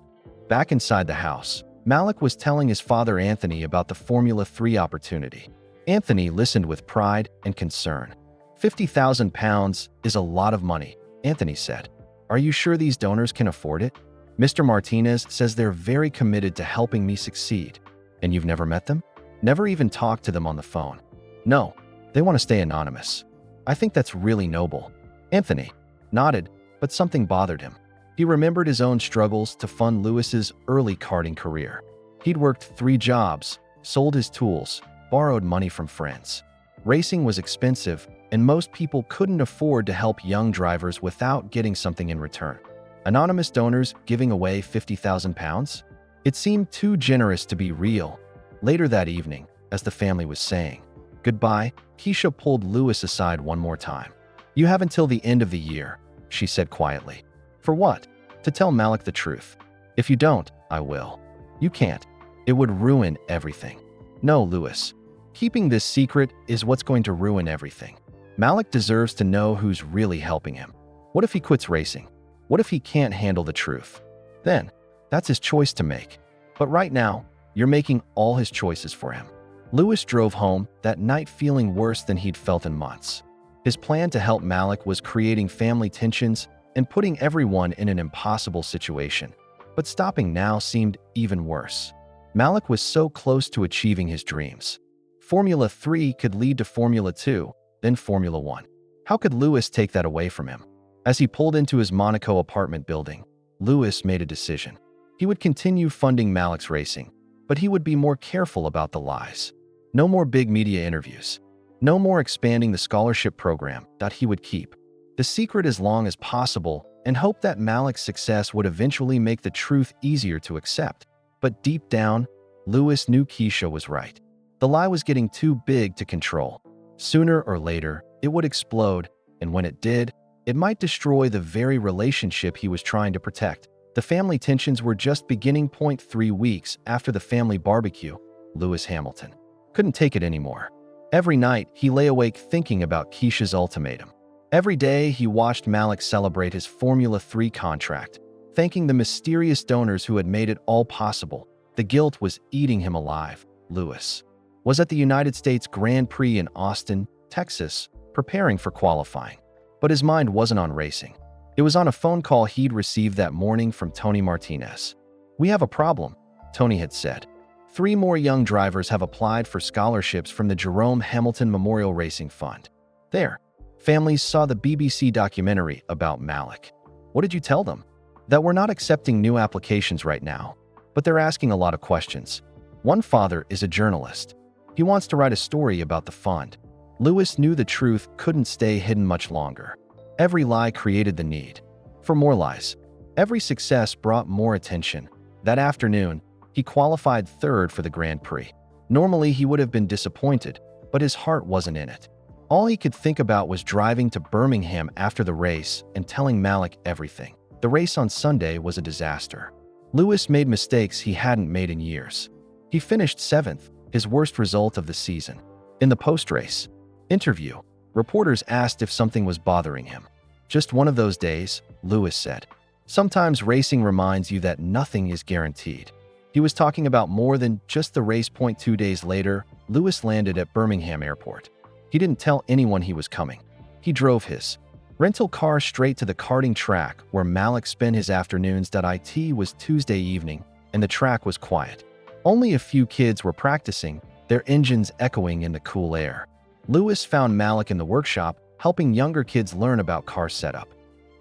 Back inside the house, Malik was telling his father Anthony about the Formula 3 opportunity. Anthony listened with pride and concern. £50,000 is a lot of money, Anthony said. Are you sure these donors can afford it? Mr. Martinez says they're very committed to helping me succeed. And you've never met them? Never even talked to them on the phone? No, they want to stay anonymous. I think that's really noble. Anthony nodded, but something bothered him. He remembered his own struggles to fund Lewis's early karting career. He'd worked 3 jobs, sold his tools, borrowed money from friends. Racing was expensive, and most people couldn't afford to help young drivers without getting something in return. Anonymous donors giving away £50,000? It seemed too generous to be real. Later that evening, as the family was saying goodbye, Keisha pulled Lewis aside one more time. You have until the end of the year, she said quietly. For what? To tell Malik the truth. If you don't, I will. You can't. It would ruin everything. No, Lewis. Keeping this secret is what's going to ruin everything. Malik deserves to know who's really helping him. What if he quits racing? What if he can't handle the truth? Then, that's his choice to make. But right now, you're making all his choices for him. Lewis drove home that night feeling worse than he'd felt in months. His plan to help Malik was creating family tensions and putting everyone in an impossible situation. But stopping now seemed even worse. Malik was so close to achieving his dreams. Formula 3 could lead to Formula 2, then Formula 1. How could Lewis take that away from him? As he pulled into his Monaco apartment building, Lewis made a decision. He would continue funding Malik's racing, but he would be more careful about the lies. No more big media interviews. No more expanding the scholarship program that he would keep the secret as long as possible and hope that Malik's success would eventually make the truth easier to accept. But deep down, Lewis knew Keisha was right. The lie was getting too big to control. Sooner or later, it would explode, and when it did, it might destroy the very relationship he was trying to protect. The family tensions were just beginning. 3 weeks after the family barbecue, Lewis Hamilton couldn't take it anymore. Every night, he lay awake thinking about Keisha's ultimatum. Every day, he watched Malik celebrate his Formula 3 contract, thanking the mysterious donors who had made it all possible. The guilt was eating him alive. Lewis was at the United States Grand Prix in Austin, Texas, preparing for qualifying. But his mind wasn't on racing. It was on a phone call he'd received that morning from Tony Martinez. We have a problem, Tony had said. 3 more young drivers have applied for scholarships from the Jerome Hamilton Memorial Racing Fund. There, families saw the BBC documentary about Malik. What did you tell them? That we're not accepting new applications right now, but they're asking a lot of questions. One father is a journalist. He wants to write a story about the fund. Lewis knew the truth couldn't stay hidden much longer. Every lie created the need for more lies. Every success brought more attention. That afternoon, he qualified third for the Grand Prix. Normally, he would have been disappointed, but his heart wasn't in it. All he could think about was driving to Birmingham after the race and telling Malik everything. The race on Sunday was a disaster. Lewis made mistakes he hadn't made in years. He finished 7th, his worst result of the season. In the post-race interview, reporters asked if something was bothering him. "Just one of those days," Lewis said. "Sometimes racing reminds you that nothing is guaranteed." He was talking about more than just the race. 2 days later, Lewis landed at Birmingham Airport. He didn't tell anyone he was coming. He drove his rental car straight to the karting track where Malik spent his afternoons. It was Tuesday evening, and the track was quiet. Only a few kids were practicing, their engines echoing in the cool air. Lewis found Malik in the workshop, helping younger kids learn about car setup.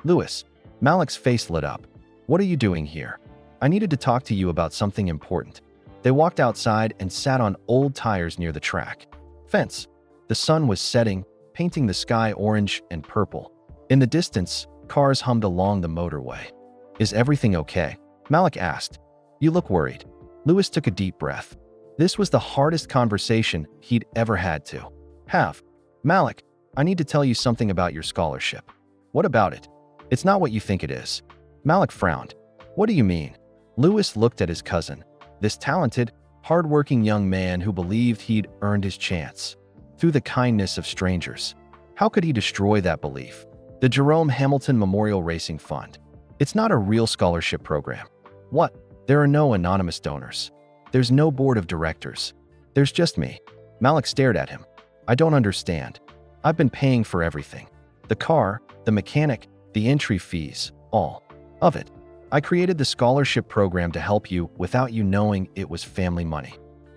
"Lewis," Malik's face lit up. "What are you doing here? I needed to talk to you about something important." They walked outside and sat on old tires near the track fence. The sun was setting, painting the sky orange and purple. In the distance, cars hummed along the motorway. "Is everything okay?" Malik asked. "You look worried." Lewis took a deep breath. This was the hardest conversation he'd ever had to have. "Malik, I need to tell you something about your scholarship." "What about it?" "It's not what you think it is." Malik frowned. "What do you mean?" Lewis looked at his cousin, this talented, hard-working young man who believed he'd earned his chance through the kindness of strangers. How could he destroy that belief? "The Jerome Hamilton Memorial Racing Fund. It's not a real scholarship program." "What?" "There are no anonymous donors. There's no board of directors. There's just me." Malik stared at him. "I don't understand. I've been paying for everything. The car, the mechanic, the entry fees, all of it. I created the scholarship program to help you without you knowing it was family money."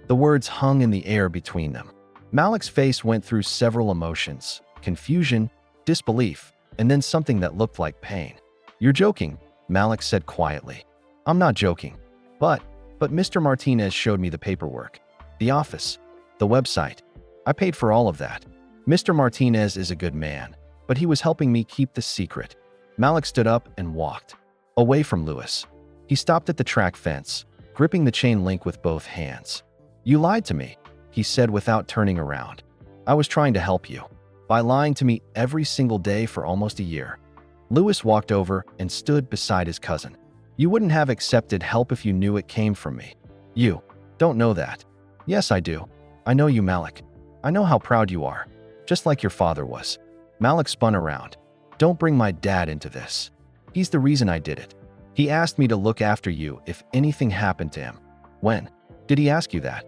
The words hung in the air between them. Malik's face went through several emotions: confusion, disbelief, and then something that looked like pain. "You're joking," Malik said quietly. "I'm not joking. But Mr. Martinez showed me the paperwork. The office, the website. I paid for all of that. Mr. Martinez is a good man, but he was helping me keep the secret." Malik stood up and walked away from Lewis. He stopped at the track fence, gripping the chain link with both hands. "You lied to me," he said without turning around. "I was trying to help you by lying to me every single day for almost a year." Lewis walked over and stood beside his cousin. "You wouldn't have accepted help if you knew it came from me. You don't know that." "Yes, I do. I know you, Malik. I know how proud you are, just like your father was." Malik spun around. "Don't bring my dad into this. He's the reason I did it. He asked me to look after you if anything happened to him." "When did he ask you that?"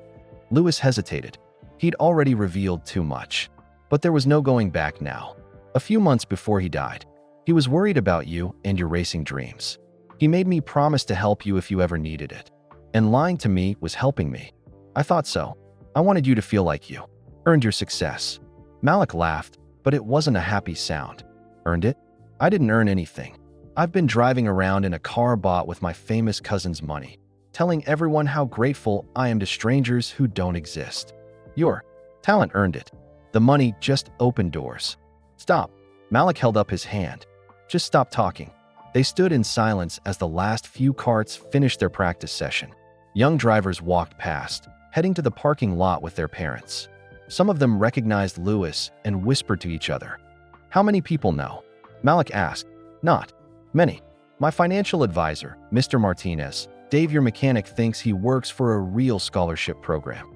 Lewis hesitated. He'd already revealed too much. But there was no going back now. "A few months before he died. He was worried about you and your racing dreams. He made me promise to help you if you ever needed it. And lying to me was helping me. I thought so. I wanted you to feel like you earned your success." Malik laughed, but it wasn't a happy sound. "Earned it? I didn't earn anything. I've been driving around in a car bought with my famous cousin's money, telling everyone how grateful I am to strangers who don't exist. Your talent earned it. The money just opened doors." "Stop." Malik held up his hand. "Just stop talking." They stood in silence as the last few carts finished their practice session. Young drivers walked past, heading to the parking lot with their parents. Some of them recognized Lewis and whispered to each other. "How many people know?" Malik asked. "Not many. My financial advisor, Mr. Martinez, Dave, your mechanic, thinks he works for a real scholarship program."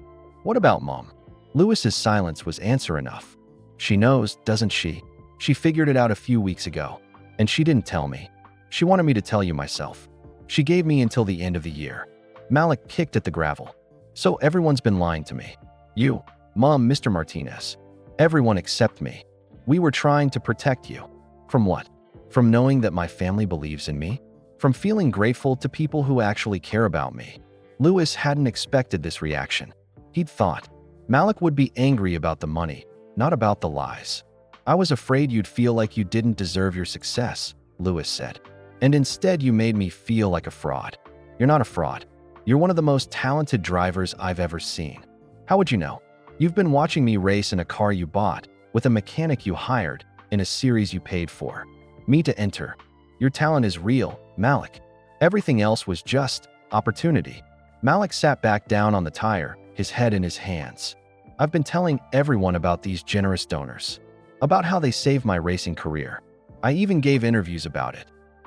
"What about Mom?" Lewis's silence was answer enough. "She knows, doesn't she? She figured it out a few weeks ago, and she didn't tell me. She wanted me to tell you myself. She gave me until the end of the year." Malik kicked at the gravel. "So everyone's been lying to me. You, Mom, Mr. Martinez. Everyone except me. We were trying to protect you." "From what?" "From knowing that my family believes in me. From feeling grateful to people who actually care about me." Lewis hadn't expected this reaction. He'd thought Malik would be angry about the money, not about the lies. "I was afraid you'd feel like you didn't deserve your success," Lewis said. "And instead you made me feel like a fraud." "You're not a fraud. You're one of the most talented drivers I've ever seen." "How would you know?" You've been watching me race in a car you bought, with a mechanic you hired, in a series you paid for. Me to enter. Your talent is real, Malik. Everything else was just opportunity. Malik sat back down on the tire, his head in his hands. I've been telling everyone about these generous donors, about how they saved my racing career. I even gave interviews about it.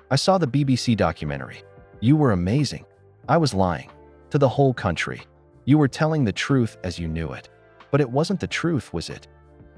I saw the BBC documentary. You were amazing. I was lying. To the whole country. You were telling the truth as you knew it. But it wasn't the truth, was it?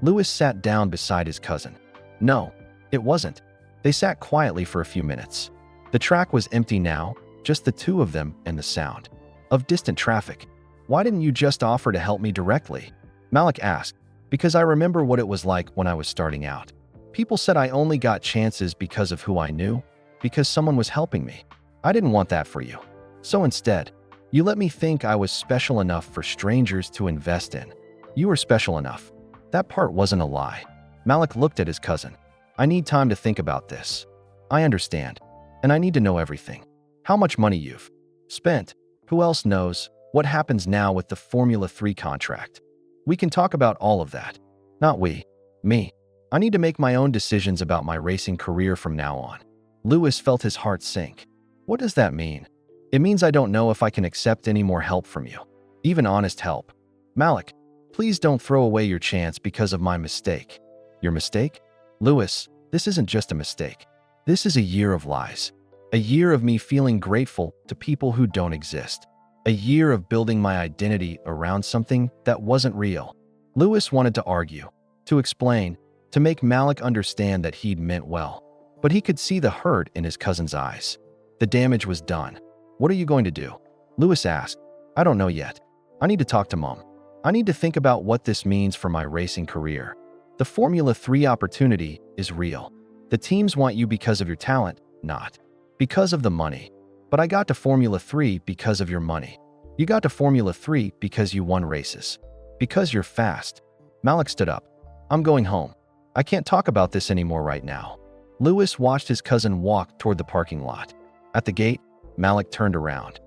Louis sat down beside his cousin. No, it wasn't. They sat quietly for a few minutes. The track was empty now, just the two of them and the sound of distant traffic. Why didn't you just offer to help me directly? Malik asked. Because I remember what it was like when I was starting out. People said I only got chances because of who I knew, because someone was helping me. I didn't want that for you. So instead, you let me think I was special enough for strangers to invest in. You were special enough. That part wasn't a lie. Malik looked at his cousin. I need time to think about this. I understand. And I need to know everything. How much money you've spent. Who else knows what happens now with the Formula 3 contract? We can talk about all of that. Not we. Me. I need to make my own decisions about my racing career from now on. Louis felt his heart sink. What does that mean? It means I don't know if I can accept any more help from you. Even honest help. Malik, please don't throw away your chance because of my mistake. Your mistake? Louis, this isn't just a mistake. This is a year of lies. A year of me feeling grateful to people who don't exist. A year of building my identity around something that wasn't real. Louis wanted to argue, to explain, to make Malik understand that he'd meant well. But he could see the hurt in his cousin's eyes. The damage was done. What are you going to do? Louis asked. I don't know yet. I need to talk to Mom. I need to think about what this means for my racing career. The Formula 3 opportunity is real. The teams want you because of your talent, not because of the money. But I got to Formula 3 because of your money. You got to Formula 3 because you won races. Because you're fast. Malik stood up. I'm going home. I can't talk about this anymore right now. Louis watched his cousin walk toward the parking lot. At the gate, Malik turned around.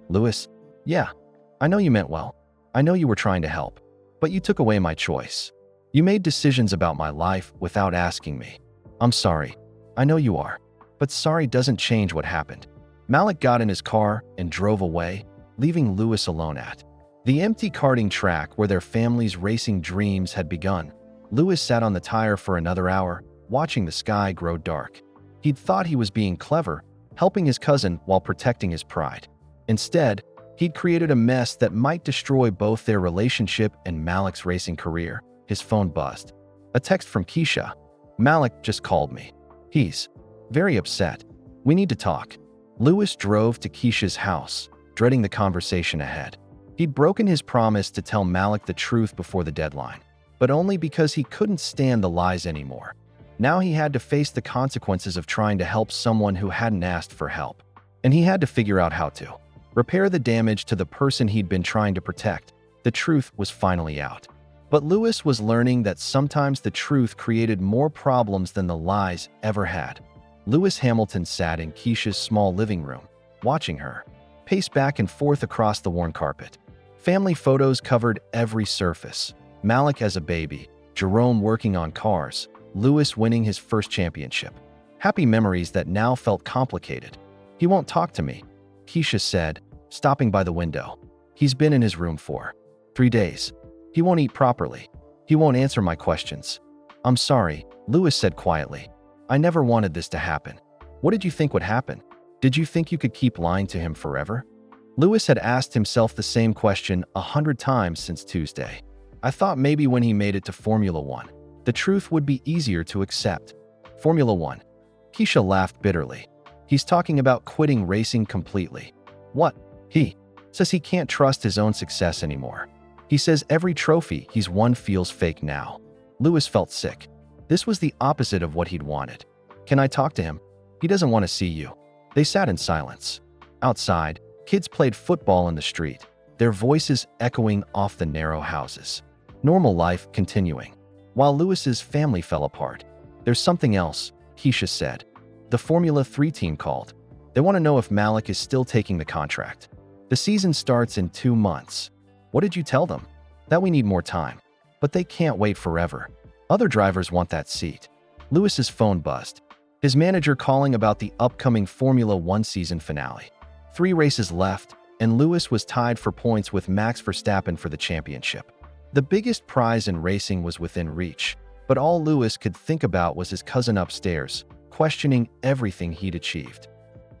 Louis, yeah, I know you meant well. I know you were trying to help. But you took away my choice. You made decisions about my life without asking me. I'm sorry. I know you are. But sorry doesn't change what happened. Malik got in his car and drove away, leaving Louis alone at the empty karting track where their family's racing dreams had begun. Louis sat on the tire for another hour, watching the sky grow dark. He'd thought he was being clever, helping his cousin while protecting his pride. Instead, he'd created a mess that might destroy both their relationship and Malik's racing career. His phone buzzed. A text from Keisha. Malik just called me. He's very upset. We need to talk. Louis drove to Keisha's house, dreading the conversation ahead. He'd broken his promise to tell Malik the truth before the deadline, but only because he couldn't stand the lies anymore. Now he had to face the consequences of trying to help someone who hadn't asked for help. And he had to figure out how to repair the damage to the person he'd been trying to protect. The truth was finally out. But Louis was learning that sometimes the truth created more problems than the lies ever had. Louis Hamilton sat in Keisha's small living room, watching her pace back and forth across the worn carpet. Family photos covered every surface. Malik as a baby, Jerome working on cars, Louis winning his first championship. Happy memories that now felt complicated. He won't talk to me, Keisha said, stopping by the window. He's been in his room for 3 days. He won't eat properly. He won't answer my questions. I'm sorry, Louis said quietly. I never wanted this to happen. What did you think would happen? Did you think you could keep lying to him forever? Louis had asked himself the same question 100 times since Tuesday. I thought maybe when he made it to Formula 1, the truth would be easier to accept. Formula 1. Keisha laughed bitterly. He's talking about quitting racing completely. What? He says he can't trust his own success anymore. He says every trophy he's won feels fake now. Louis felt sick. This was the opposite of what he'd wanted. Can I talk to him? He doesn't want to see you. They sat in silence. Outside, kids played football in the street, their voices echoing off the narrow houses. Normal life continuing. While Louis's family fell apart. There's something else, Keisha said. The Formula 3 team called. They want to know if Malik is still taking the contract. The season starts in 2 months. What did you tell them? That we need more time. but they can't wait forever. Other drivers want that seat. Lewis's phone buzzed. His manager calling about the upcoming Formula One season finale. 3 races left, and Lewis was tied for points with Max Verstappen for the championship. The biggest prize in racing was within reach, but all Lewis could think about was his cousin upstairs, questioning everything he'd achieved.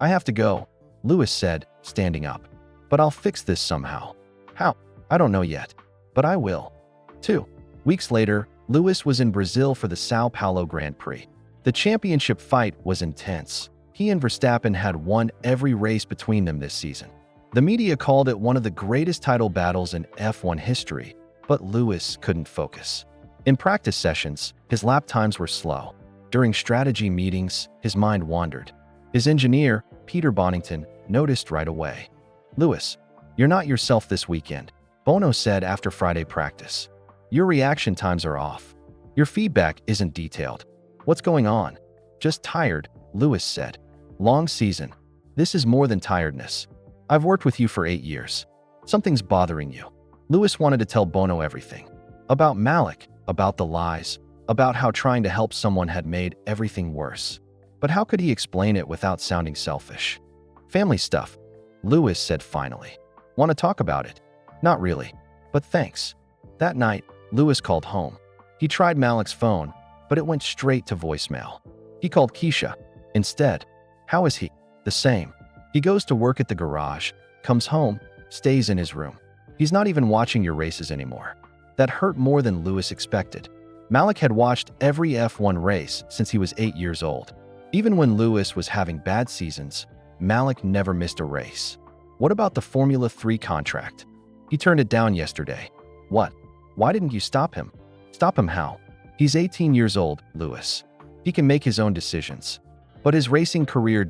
"I have to go," Lewis said, standing up. "But I'll fix this somehow." "How?" "I don't know yet, but I will." 2 weeks later, Lewis was in Brazil for the São Paulo Grand Prix. The championship fight was intense. He and Verstappen had won every race between them this season. The media called it one of the greatest title battles in F1 history, but Lewis couldn't focus. In practice sessions, his lap times were slow. During strategy meetings, his mind wandered. His engineer, Peter Bonington, noticed right away. "Lewis, you're not yourself this weekend," Bono said after Friday practice. "Your reaction times are off. Your feedback isn't detailed. What's going on?" "Just tired," Lewis said. "Long season. This is more than tiredness. I've worked with you for 8 years. Something's bothering you." Lewis wanted to tell Bono everything. About Malik, about the lies, about how trying to help someone had made everything worse. But how could he explain it without sounding selfish? "Family stuff," Lewis said finally. "Want to talk about it?" "Not really, but thanks." That night, Lewis called home. He tried Malik's phone, but it went straight to voicemail. He called Keisha instead. "How is he?" "The same. He goes to work at the garage, comes home, stays in his room. He's not even watching your races anymore." That hurt more than Lewis expected. Malik had watched every F1 race since he was 8 years old. Even when Lewis was having bad seasons, Malik never missed a race. "What about the Formula 3 contract?" "He turned it down yesterday." "What? Why didn't you stop him?" "Stop him how?" "He's 18 years old, Lewis. He can make his own decisions. But his racing career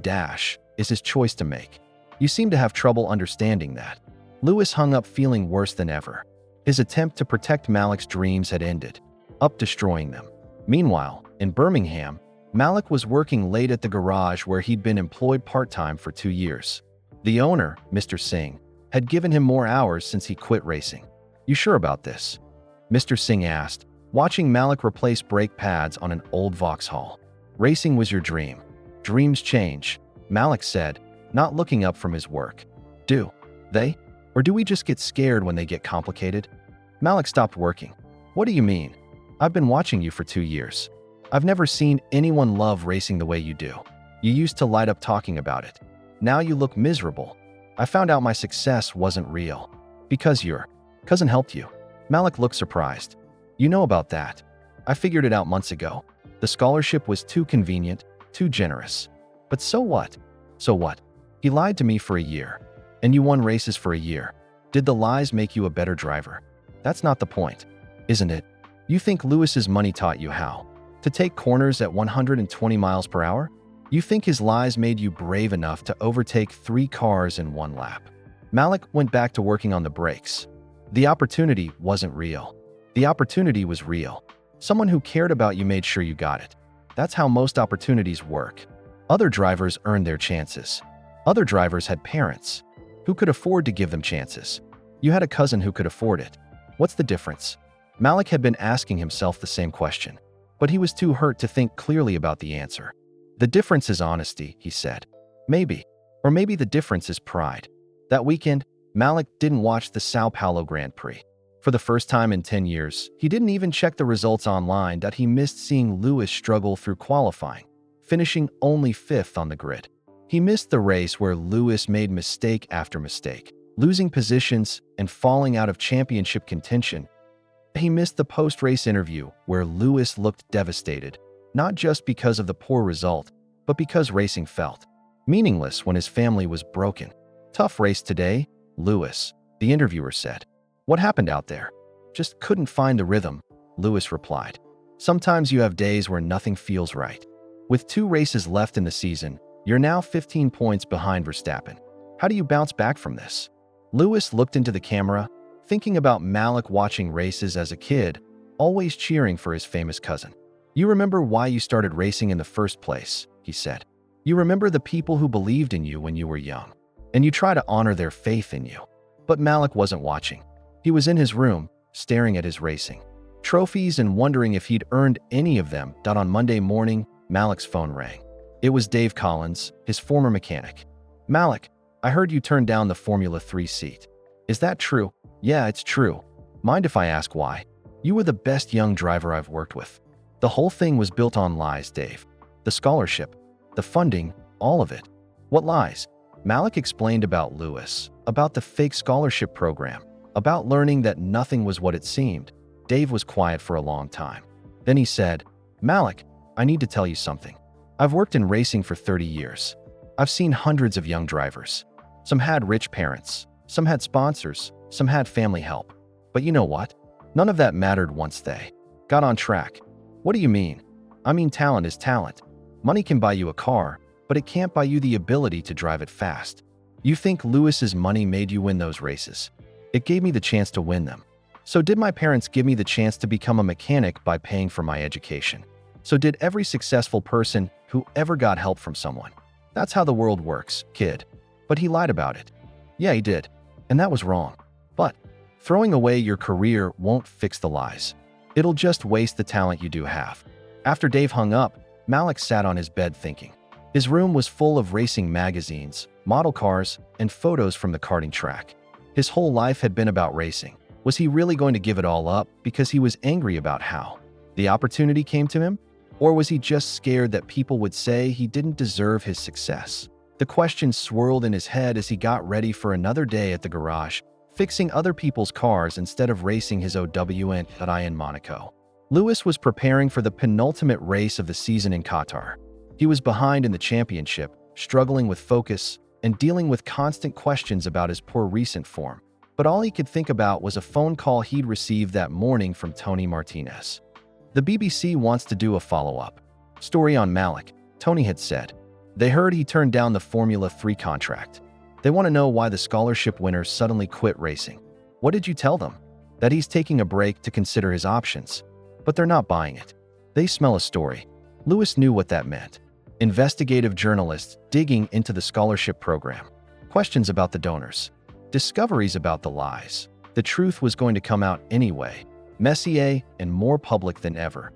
is his choice to make. You seem to have trouble understanding that." Lewis hung up feeling worse than ever. His attempt to protect Malik's dreams had ended, up destroying them. Meanwhile, in Birmingham, Malik was working late at the garage where he'd been employed part-time for 2 years. The owner, Mr. Singh, had given him more hours since he quit racing. "You sure about this?" Mr. Singh asked, watching Malik replace brake pads on an old Vauxhall. "Racing was your dream. Dreams change," Malik said, not looking up from his work. "Do they? Or do we just get scared when they get complicated?" Malik stopped working. "What do you mean? I've been watching you for 2 years. I've never seen anyone love racing the way you do. You used to light up talking about it. Now you look miserable. I found out my success wasn't real. Because your cousin helped you." Malik looked surprised. "You know about that. I figured it out months ago. The scholarship was too convenient, too generous. But so what? So what? He lied to me for a year. And you won races for a year. Did the lies make you a better driver? That's not the point, isn't it? You think Lewis's money taught you how to take corners at 120 miles per hour? You think his lies made you brave enough to overtake 3 cars in 1 lap?" Malik went back to working on the brakes. The opportunity wasn't real. The opportunity was real. Someone who cared about you made sure you got it. That's how most opportunities work. Other drivers earned their chances. Other drivers had parents who could afford to give them chances. You had a cousin who could afford it. What's the difference? Malik had been asking himself the same question, but he was too hurt to think clearly about the answer. "The difference is honesty," he said. "Maybe. Or maybe the difference is pride." That weekend, Malik didn't watch the São Paulo Grand Prix. For the first time in 10 years, he didn't even check the results online that he missed seeing Lewis struggle through qualifying, finishing only 5th on the grid. He missed the race where Lewis made mistake after mistake, losing positions and falling out of championship contention. He missed the post-race interview where Lewis looked devastated, not just because of the poor result, but because racing felt meaningless when his family was broken. "Tough race today, Lewis," the interviewer said. "What happened out there?" "Just couldn't find the rhythm," Lewis replied. "Sometimes you have days where nothing feels right." With 2 races left in the season, you're now 15 points behind Verstappen. How do you bounce back from this? Lewis looked into the camera, thinking about Malik watching races as a kid, always cheering for his famous cousin. "You remember why you started racing in the first place," he said. "You remember the people who believed in you when you were young, and you try to honor their faith in you." But Malik wasn't watching. He was in his room, staring at his racing. trophies, and wondering if he'd earned any of them. On Monday morning, Malik's phone rang. It was Dave Collins, his former mechanic. "Malik, I heard you turned down the Formula 3 seat. Is that true?" "Yeah, it's true. Mind if I ask why?" "You were the best young driver I've worked with." The whole thing was built on lies, Dave. The scholarship, the funding, all of it. "What lies?" Malik explained about Lewis, about the fake scholarship program, about learning that nothing was what it seemed. Dave was quiet for a long time. Then he said, "Malik, I need to tell you something. I've worked in racing for 30 years. I've seen hundreds of young drivers. Some had rich parents, some had sponsors, some had family help. But you know what? None of that mattered once they got on track." "What do you mean?" "I mean, talent is talent. Money can buy you a car, but it can't buy you the ability to drive it fast. You think Lewis's money made you win those races? It gave me the chance to win them. So did my parents give me the chance to become a mechanic by paying for my education? So did every successful person who ever got help from someone. That's how the world works, kid." But he lied about it. "Yeah, he did. And that was wrong. But throwing away your career won't fix the lies. It'll just waste the talent you do have." After Dave hung up, Malik sat on his bed thinking. His room was full of racing magazines, model cars, and photos from the karting track. His whole life had been about racing. Was he really going to give it all up because he was angry about how the opportunity came to him? Or was he just scared that people would say he didn't deserve his success? The question swirled in his head as he got ready for another day at the garage, fixing other people's cars instead of racing his OWN in Monaco. Lewis was preparing for the penultimate race of the season in Qatar. He was behind in the championship, struggling with focus and dealing with constant questions about his poor recent form. But all he could think about was a phone call he'd received that morning from Tony Martinez. "The BBC wants to do a follow-up story on Malik," Tony had said. "They heard he turned down the Formula 3 contract. They want to know why the scholarship winner suddenly quit racing." "What did you tell them?" "That he's taking a break to consider his options." But they're not buying it. They smell a story. Lewis knew what that meant. Investigative journalists digging into the scholarship program. Questions about the donors. Discoveries about the lies. The truth was going to come out anyway, messier and more public than ever.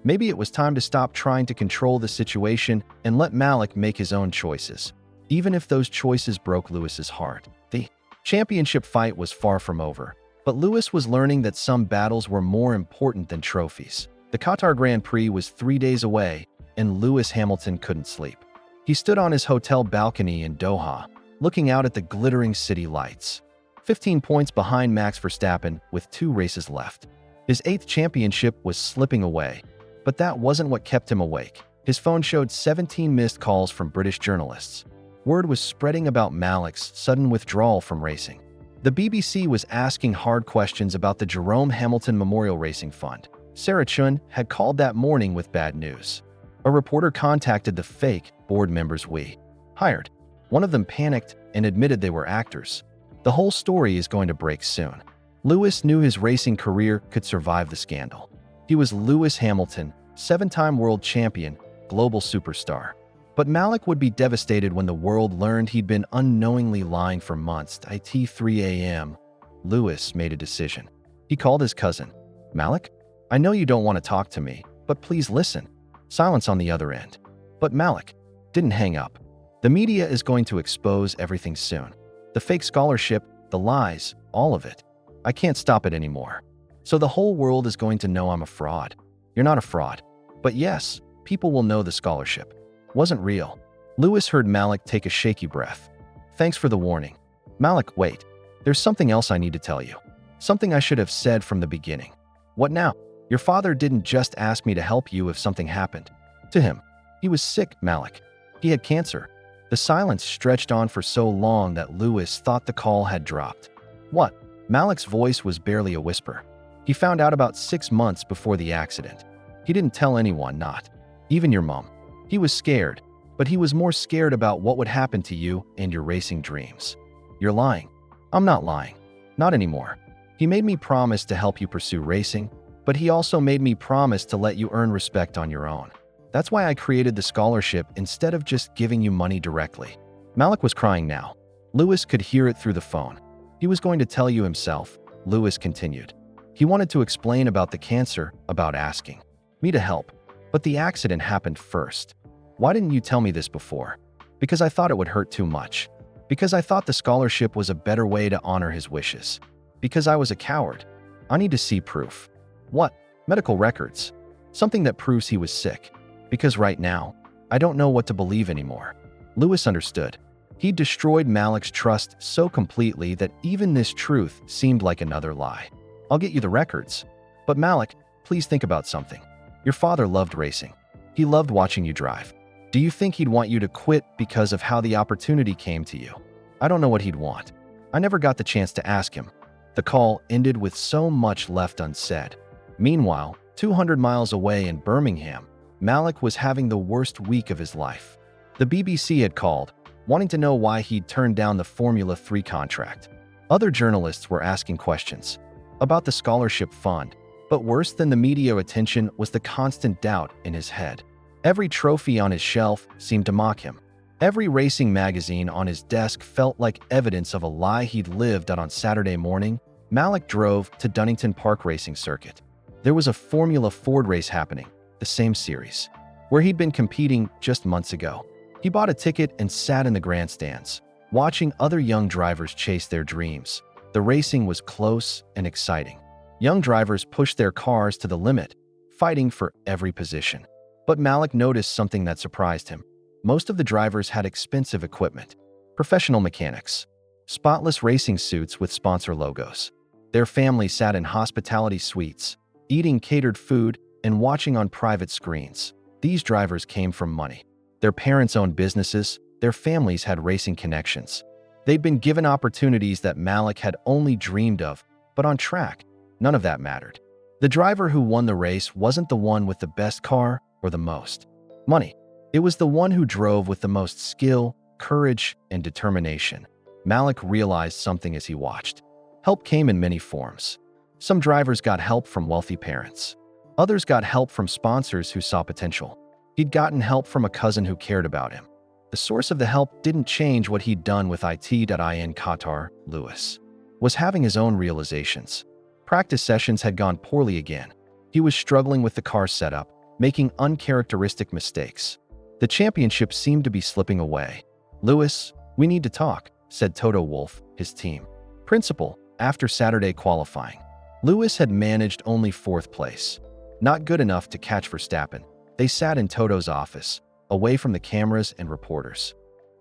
Maybe it was time to stop trying to control the situation and let Malik make his own choices, even if those choices broke Lewis's heart. The championship fight was far from over, but Lewis was learning that some battles were more important than trophies. The Qatar Grand Prix was 3 days away, and Lewis Hamilton couldn't sleep. He stood on his hotel balcony in Doha, looking out at the glittering city lights. 15 points behind Max Verstappen with 2 races left. His 8th championship was slipping away, but that wasn't what kept him awake. His phone showed 17 missed calls from British journalists. Word was spreading about Malik's sudden withdrawal from racing. The BBC was asking hard questions about the Jerome Hamilton Memorial Racing Fund. Sarah Chun had called that morning with bad news. A reporter contacted the fake board members we hired. One of them panicked and admitted they were actors. The whole story is going to break soon. Lewis knew his racing career could survive the scandal. He was Lewis Hamilton, 7-time world champion, global superstar. But Malik would be devastated when the world learned he'd been unknowingly lying for months. At 3 a.m., Lewis made a decision. He called his cousin. "Malik, I know you don't want to talk to me, but please listen." Silence on the other end. But Malik didn't hang up. "The media is going to expose everything soon. The fake scholarship, the lies, all of it. I can't stop it anymore. So the whole world is going to know I'm a fraud." "You're not a fraud. But yes, people will know the scholarship wasn't real." Lewis heard Malik take a shaky breath. "Thanks for the warning." "Malik, wait. There's something else I need to tell you. Something I should have said from the beginning." "What now?" "Your father didn't just ask me to help you if something happened to him. He was sick, Malik. He had cancer." The silence stretched on for so long that Lewis thought the call had dropped. "What?" Malik's voice was barely a whisper. "He found out about 6 months before the accident. He didn't tell anyone, not even your mom. He was scared, but he was more scared about what would happen to you and your racing dreams." "You're lying." "I'm not lying. Not anymore. He made me promise to help you pursue racing, but he also made me promise to let you earn respect on your own. That's why I created the scholarship instead of just giving you money directly." Malik was crying now. Lewis could hear it through the phone. "He was going to tell you himself," Lewis continued. He wanted to explain about the cancer, about asking me to help. But the accident happened first. Why didn't you tell me this before? Because I thought it would hurt too much. Because I thought the scholarship was a better way to honor his wishes. Because I was a coward. I need to see proof. What? Medical records. Something that proves he was sick. Because right now, I don't know what to believe anymore. Lewis understood. He'd destroyed Malik's trust so completely that even this truth seemed like another lie. I'll get you the records. But Malik, please think about something. Your father loved racing. He loved watching you drive. Do you think he'd want you to quit because of how the opportunity came to you? I don't know what he'd want. I never got the chance to ask him. The call ended with so much left unsaid. Meanwhile, 200 miles away in Birmingham, Malik was having the worst week of his life. The BBC had called, wanting to know why he'd turned down the Formula 3 contract. Other journalists were asking questions about the scholarship fund, but worse than the media attention was the constant doubt in his head. Every trophy on his shelf seemed to mock him. Every racing magazine on his desk felt like evidence of a lie he'd lived out. On Saturday morning, Malik drove to Donington Park Racing Circuit. There was a Formula Ford race happening, the same series, where he'd been competing just months ago. He bought a ticket and sat in the grandstands, watching other young drivers chase their dreams. The racing was close and exciting. Young drivers pushed their cars to the limit, fighting for every position. But Malik noticed something that surprised him. Most of the drivers had expensive equipment, professional mechanics, spotless racing suits with sponsor logos. Their families sat in hospitality suites, eating catered food and watching on private screens. These drivers came from money. Their parents owned businesses, their families had racing connections. They'd been given opportunities that Malik had only dreamed of, but on track, none of that mattered. The driver who won the race wasn't the one with the best car or the most money. It was the one who drove with the most skill, courage, and determination. Malik realized something as he watched. Help came in many forms. Some drivers got help from wealthy parents. Others got help from sponsors who saw potential. He'd gotten help from a cousin who cared about him. The source of the help didn't change what he'd done with it.in Qatar. Lewis was having his own realizations. Practice sessions had gone poorly again. He was struggling with the car setup, making uncharacteristic mistakes. The championship seemed to be slipping away. Lewis, we need to talk, said Toto Wolff, his team principal, after Saturday qualifying. Lewis had managed only 4th place. Not good enough to catch Verstappen. They sat in Toto's office, away from the cameras and reporters.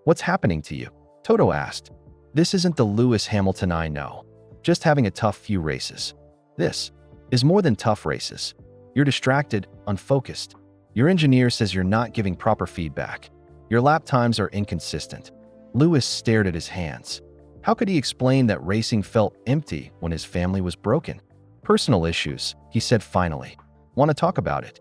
What's happening to you? Toto asked. This isn't the Lewis Hamilton I know. Just having a tough few races. This is more than tough races. You're distracted, unfocused. Your engineer says you're not giving proper feedback. Your lap times are inconsistent. Lewis stared at his hands. How could he explain that racing felt empty when his family was broken? Personal issues, he said finally. Want to talk about it?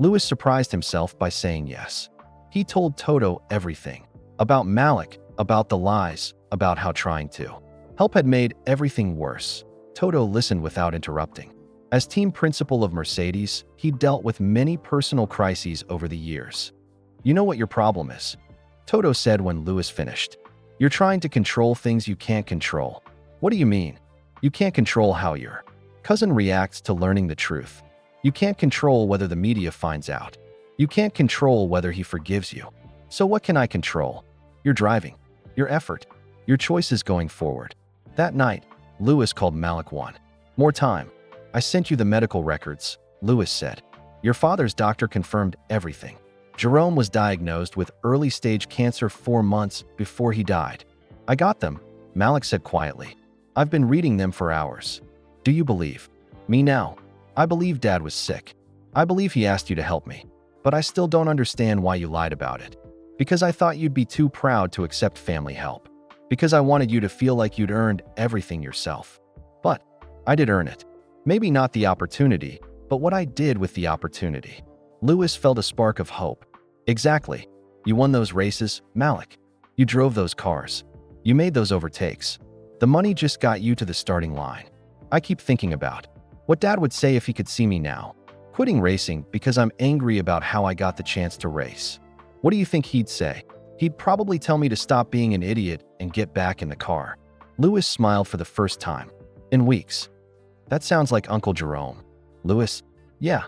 Lewis surprised himself by saying yes. He told Toto everything. About Malik, about the lies, about how trying to help had made everything worse. Toto listened without interrupting. As team principal of Mercedes, he dealt with many personal crises over the years. You know what your problem is? Toto said when Lewis finished. You're trying to control things you can't control. What do you mean? You can't control how your cousin reacts to learning the truth. You can't control whether the media finds out. You can't control whether he forgives you. So what can I control? Your driving, your effort, your choices going forward. That night, Lewis called Malik one more time. I sent you the medical records, Lewis said. Your father's doctor confirmed everything. Jerome was diagnosed with early-stage cancer 4 months before he died. I got them, Malik said quietly. I've been reading them for hours. Do you believe me now? I believe Dad was sick. I believe he asked you to help me. But I still don't understand why you lied about it. Because I thought you'd be too proud to accept family help. Because I wanted you to feel like you'd earned everything yourself. But I did earn it. Maybe not the opportunity, but what I did with the opportunity. Lewis felt a spark of hope. Exactly. You won those races, Malik. You drove those cars. You made those overtakes. The money just got you to the starting line. I keep thinking about what Dad would say if he could see me now. Quitting racing because I'm angry about how I got the chance to race. What do you think he'd say? He'd probably tell me to stop being an idiot and get back in the car. Lewis smiled for the first time in weeks. That sounds like Uncle Jerome. Lewis, yeah,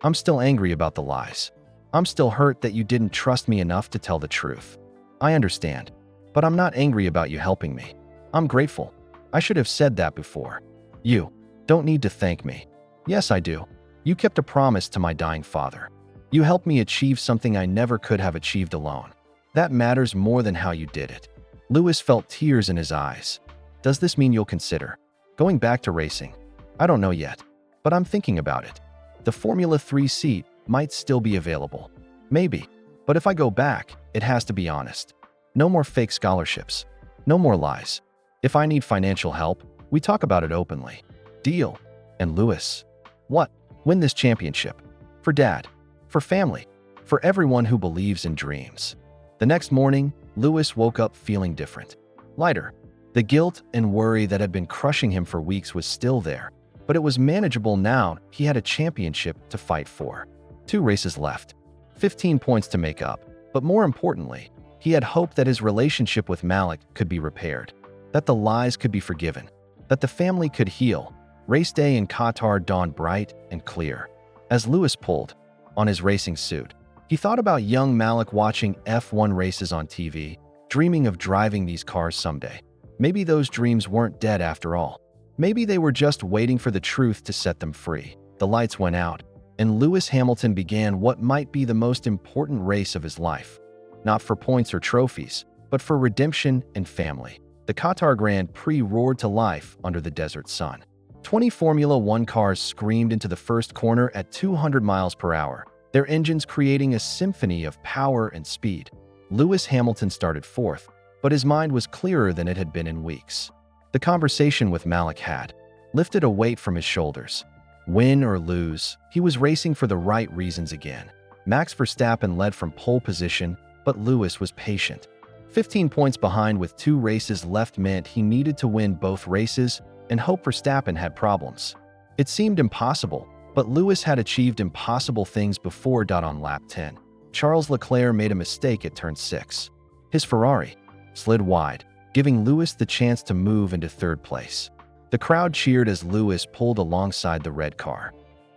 I'm still angry about the lies. I'm still hurt that you didn't trust me enough to tell the truth. I understand, but I'm not angry about you helping me. I'm grateful. I should have said that before. You don't need to thank me. Yes, I do. You kept a promise to my dying father. You helped me achieve something I never could have achieved alone. That matters more than how you did it. Lewis felt tears in his eyes. Does this mean you'll consider going back to racing? I don't know yet, but I'm thinking about it. The Formula 3 seat might still be available. Maybe. But if I go back, it has to be honest. No more fake scholarships. No more lies. If I need financial help, we talk about it openly. Deal. And Lewis, what? Win this championship. For Dad. For family. For everyone who believes in dreams. The next morning, Lewis woke up feeling different. Lighter. The guilt and worry that had been crushing him for weeks was still there, but it was manageable now. He had a championship to fight for. 2 races left. 15 points to make up. But more importantly, he had hope that his relationship with Malik could be repaired, that the lies could be forgiven, that the family could heal. Race day in Qatar dawned bright and clear. As Lewis pulled on his racing suit, he thought about young Malik watching F1 races on TV, dreaming of driving these cars someday. Maybe those dreams weren't dead after all. Maybe they were just waiting for the truth to set them free. The lights went out, and Lewis Hamilton began what might be the most important race of his life. Not for points or trophies, but for redemption and family. The Qatar Grand Prix roared to life under the desert sun. 20 Formula One cars screamed into the first corner at 200 miles per hour, their engines creating a symphony of power and speed. Lewis Hamilton started fourth, but his mind was clearer than it had been in weeks. The conversation with Malik had lifted a weight from his shoulders. Win or lose, he was racing for the right reasons again. Max Verstappen led from pole position, but Lewis was patient. 15 points behind with 2 races left meant he needed to win both races and hope Verstappen had problems. It seemed impossible, but Lewis had achieved impossible things before. On lap 10, Charles Leclerc made a mistake at turn 6. His Ferrari slid wide, giving Lewis the chance to move into third place. The crowd cheered as Lewis pulled alongside the red car.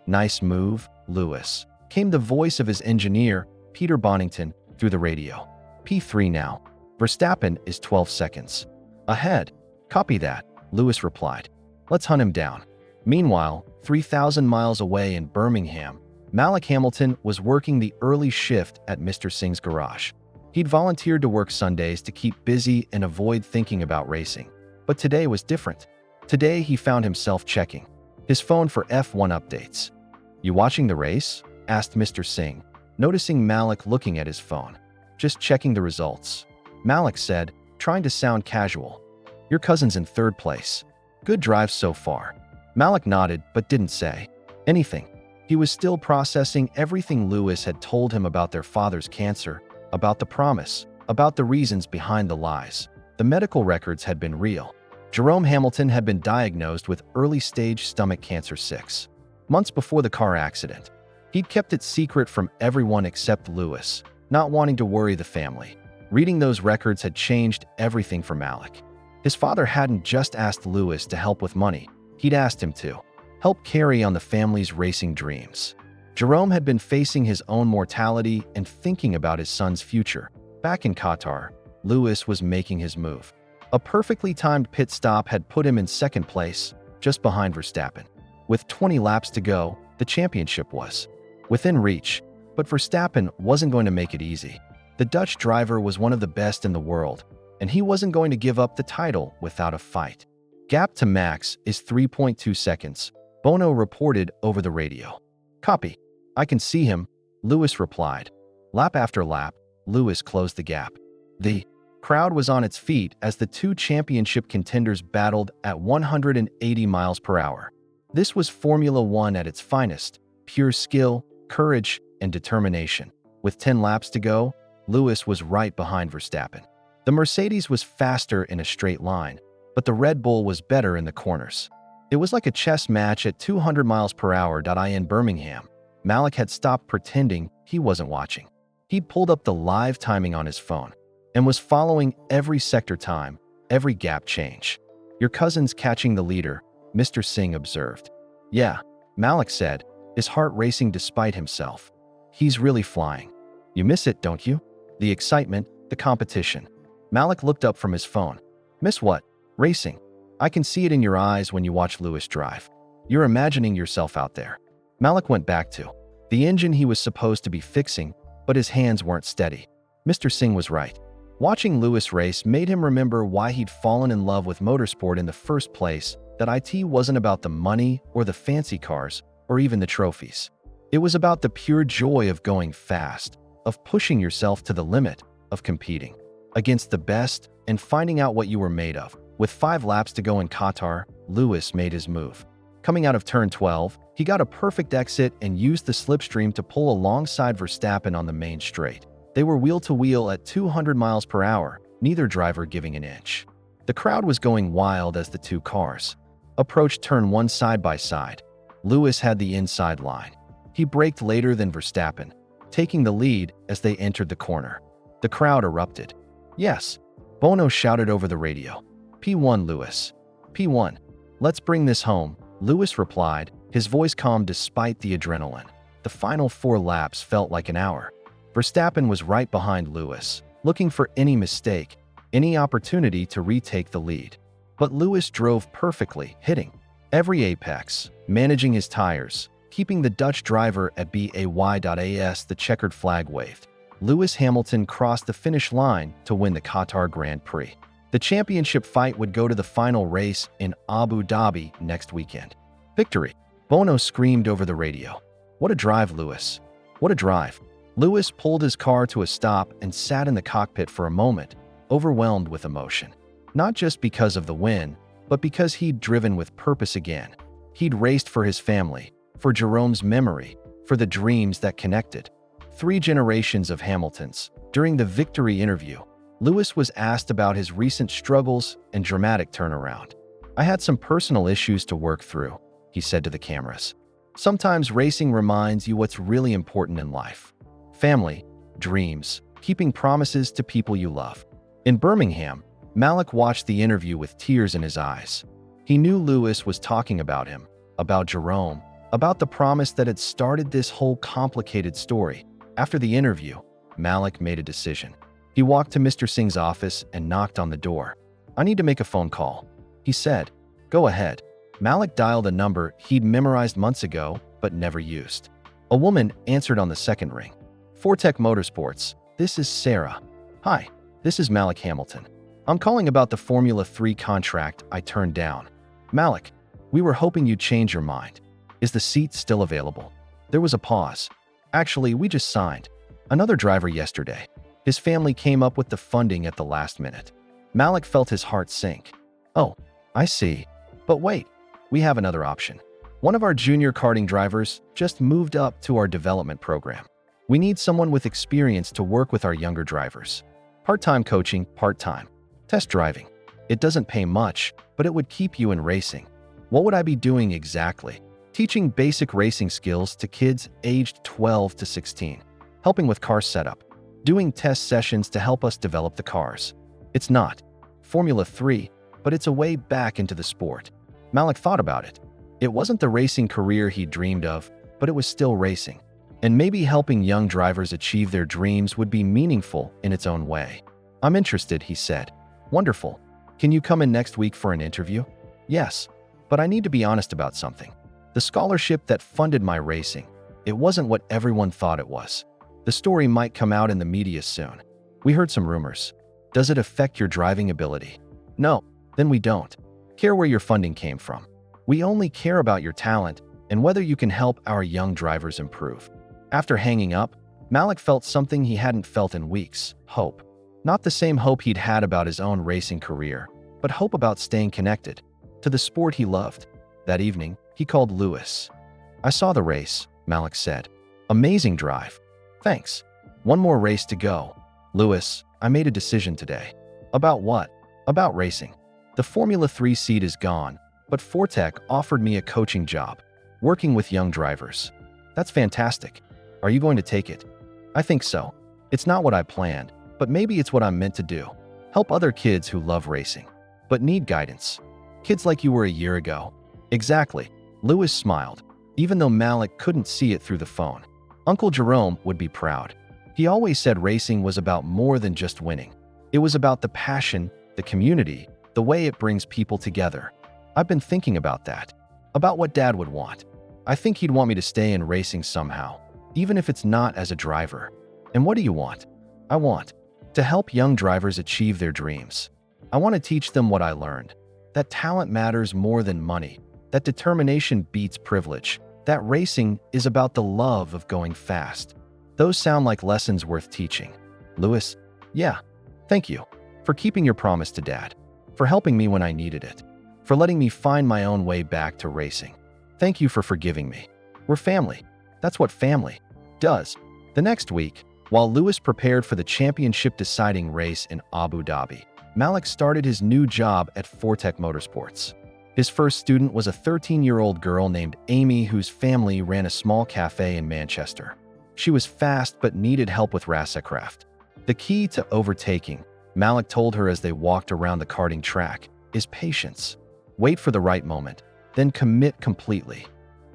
"Nice move, Lewis," came the voice of his engineer, Peter Bonington, through the radio. "P3 now. Verstappen is 12 seconds ahead." "Copy that," Lewis replied. "Let's hunt him down." Meanwhile, 3,000 miles away in Birmingham, Malik Hamilton was working the early shift at Mr. Singh's garage. He'd volunteered to work Sundays to keep busy and avoid thinking about racing. But today was different. Today he found himself checking his phone for F1 updates. "You watching the race?" asked Mr. Singh, noticing Malik looking at his phone. "Just checking the results," Malik said, trying to sound casual. "Your cousin's in third place. Good drive so far." Malik nodded but didn't say anything. He was still processing everything Lewis had told him about their father's cancer, about the promise, about the reasons behind the lies. The medical records had been real. Jerome Hamilton had been diagnosed with early-stage stomach cancer 6 months before the car accident. He'd kept it secret from everyone except Lewis, not wanting to worry the family. Reading those records had changed everything for Malik. His father hadn't just asked Lewis to help with money. He'd asked him to help carry on the family's racing dreams. Jerome had been facing his own mortality and thinking about his son's future. Back in Qatar, Lewis was making his move. A perfectly timed pit stop had put him in second place, just behind Verstappen. With 20 laps to go, the championship was within reach, but Verstappen wasn't going to make it easy. The Dutch driver was one of the best in the world, and he wasn't going to give up the title without a fight. "Gap to Max is 3.2 seconds, Bono reported over the radio. "Copy. I can see him," Lewis replied. Lap after lap, Lewis closed the gap. The crowd was on its feet as the 2 championship contenders battled at 180 miles per hour. This was Formula One at its finest, pure skill, courage, and determination. With 10 laps to go, Lewis was right behind Verstappen. The Mercedes was faster in a straight line, but the Red Bull was better in the corners. It was like a chess match at 200 miles per hour. In Birmingham, Malik had stopped pretending he wasn't watching. He'd pulled up the live timing on his phone and was following every sector time, every gap change. "Your cousin's catching the leader," Mr. Singh observed. Yeah, Malik said, his heart racing despite himself. He's really flying. You miss it, don't you? The excitement, the competition. Malik looked up from his phone. Miss what? Racing. I can see it in your eyes when you watch Lewis drive. You're imagining yourself out there. Malik went back to the engine he was supposed to be fixing, but his hands weren't steady. Mr. Singh was right. Watching Lewis race made him remember why he'd fallen in love with motorsport in the first place, that IT wasn't about the money or the fancy cars or even the trophies. It was about the pure joy of going fast, of pushing yourself to the limit, of competing against the best and finding out what you were made of. With 5 laps to go in Qatar, Lewis made his move. Coming out of turn 12, he got a perfect exit and used the slipstream to pull alongside Verstappen on the main straight. They were wheel-to-wheel at 200 miles per hour, neither driver giving an inch. The crowd was going wild as the two cars approached turn 1 side by side. Lewis had the inside line. He braked later than Verstappen, taking the lead as they entered the corner. The crowd erupted. Yes, Bono shouted over the radio. P1 Lewis. P1. Let's bring this home, Lewis replied, his voice calm despite the adrenaline. The final 4 laps felt like an hour. Verstappen was right behind Lewis, looking for any mistake, any opportunity to retake the lead. But Lewis drove perfectly, hitting every apex, managing his tires, keeping the Dutch driver at BAY.AS. The checkered flag waved. Lewis Hamilton crossed the finish line to win the Qatar Grand Prix. The championship fight would go to the final race in Abu Dhabi next weekend. Victory! Bono screamed over the radio. What a drive, Lewis. What a drive. Lewis pulled his car to a stop and sat in the cockpit for a moment, overwhelmed with emotion. Not just because of the win, but because he'd driven with purpose again. He'd raced for his family, for Jerome's memory, for the dreams that connected. 3 generations of Hamiltons. During the victory interview, Lewis was asked about his recent struggles and dramatic turnaround. I had some personal issues to work through, he said to the cameras. Sometimes racing reminds you what's really important in life. Family, dreams, keeping promises to people you love. In Birmingham, Malik watched the interview with tears in his eyes. He knew Lewis was talking about him, about Jerome, about the promise that had started this whole complicated story. After the interview, Malik made a decision. He walked to Mr. Singh's office and knocked on the door. I need to make a phone call, he said. Go ahead. Malik dialed a number he'd memorized months ago but never used. A woman answered on the second ring. Fortec Motorsports, this is Sarah. Hi, this is Malik Hamilton. I'm calling about the Formula 3 contract I turned down. Malik, we were hoping you'd change your mind. Is the seat still available? There was a pause. Actually, we just signed another driver yesterday. His family came up with the funding at the last minute. Malik felt his heart sink. Oh, I see. But wait, we have another option. One of our junior karting drivers just moved up to our development program. We need someone with experience to work with our younger drivers. Part-time coaching, part-time. Test driving. It doesn't pay much, but it would keep you in racing. What would I be doing exactly? Teaching basic racing skills to kids aged 12 to 16. Helping with car setup. Doing test sessions to help us develop the cars. It's not Formula 3, but it's a way back into the sport. Malik thought about it. It wasn't the racing career he dreamed of, but it was still racing. And maybe helping young drivers achieve their dreams would be meaningful in its own way. I'm interested, he said. Wonderful. Can you come in next week for an interview? Yes, but I need to be honest about something. The scholarship that funded my racing, it wasn't what everyone thought it was. The story might come out in the media soon. We heard some rumors. Does it affect your driving ability? No, then we don't care where your funding came from. We only care about your talent and whether you can help our young drivers improve. After hanging up, Malik felt something he hadn't felt in weeks: hope. Not the same hope he'd had about his own racing career, but hope about staying connected to the sport he loved. That evening, he called Lewis. I saw the race, Malik said. Amazing drive. Thanks. One more race to go. Lewis, I made a decision today. About what? About racing. The Formula 3 seat is gone, but Fortec offered me a coaching job, working with young drivers. That's fantastic. Are you going to take it? I think so. It's not what I planned, but maybe it's what I'm meant to do. Help other kids who love racing, but need guidance. Kids like you were a year ago. Exactly. Lewis smiled, even though Malik couldn't see it through the phone. Uncle Jerome would be proud. He always said racing was about more than just winning. It was about the passion, the community, the way it brings people together. I've been thinking about that, about what Dad would want. I think he'd want me to stay in racing somehow, even if it's not as a driver. And what do you want? I want to help young drivers achieve their dreams. I want to teach them what I learned, that talent matters more than money, that determination beats privilege, that racing is about the love of going fast. Those sound like lessons worth teaching. Lewis, yeah, thank you for keeping your promise to Dad, for helping me when I needed it, for letting me find my own way back to racing. Thank you for forgiving me. We're family. That's what family does. The next week, while Lewis prepared for the championship-deciding race in Abu Dhabi, Malik started his new job at Fortec Motorsports. His first student was a 13-year-old girl named Amy whose family ran a small cafe in Manchester. She was fast but needed help with Racercraft. The key to overtaking, Malik told her as they walked around the karting track, is patience. Wait for the right moment, then commit completely.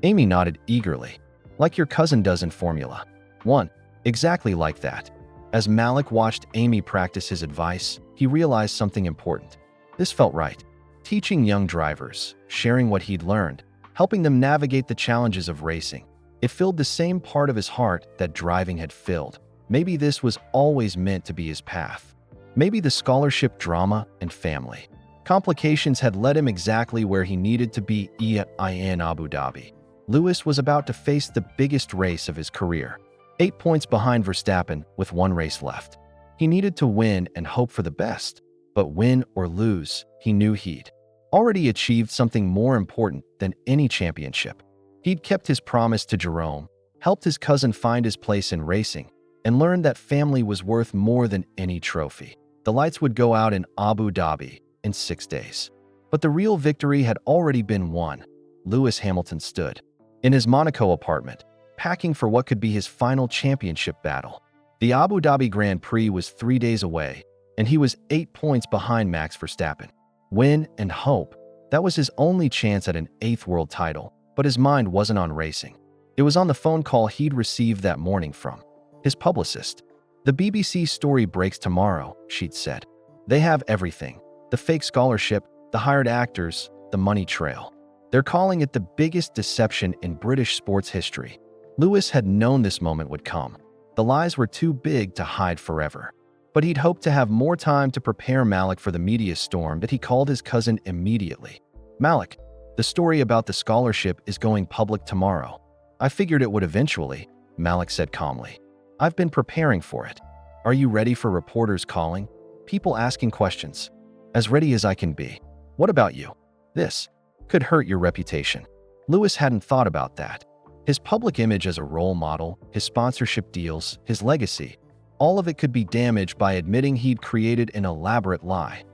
Amy nodded eagerly, like your cousin does in Formula 1. Exactly like that. As Malik watched Amy practice his advice, he realized something important. This felt right. Teaching young drivers, sharing what he'd learned, helping them navigate the challenges of racing. It filled the same part of his heart that driving had filled. Maybe this was always meant to be his path. Maybe the scholarship, drama, and family complications had led him exactly where he needed to be in Abu Dhabi. Lewis was about to face the biggest race of his career. 8 points behind Verstappen with 1 race left. He needed to win and hope for the best. But win or lose, he knew he'd already achieved something more important than any championship. He'd kept his promise to Jerome, helped his cousin find his place in racing, and learned that family was worth more than any trophy. The lights would go out in Abu Dhabi in 6 days. But the real victory had already been won. Lewis Hamilton stood in his Monaco apartment, packing for what could be his final championship battle. The Abu Dhabi Grand Prix was 3 days away, and he was 8 points behind Max Verstappen. Win and hope. That was his only chance at an 8th world title, but his mind wasn't on racing. It was on the phone call he'd received that morning from his publicist. The BBC story breaks tomorrow, she'd said. They have everything. The fake scholarship, the hired actors, the money trail. They're calling it the biggest deception in British sports history. Lewis had known this moment would come. The lies were too big to hide forever. But he'd hoped to have more time to prepare Malik for the media storm that he called his cousin immediately. Malik, the story about the scholarship is going public tomorrow. I figured it would eventually, Malik said calmly. I've been preparing for it. Are you ready for reporters calling? People asking questions? As ready as I can be. What about you? This could hurt your reputation. Lewis hadn't thought about that. His public image as a role model, his sponsorship deals, his legacy, all of it could be damaged by admitting he'd created an elaborate lie.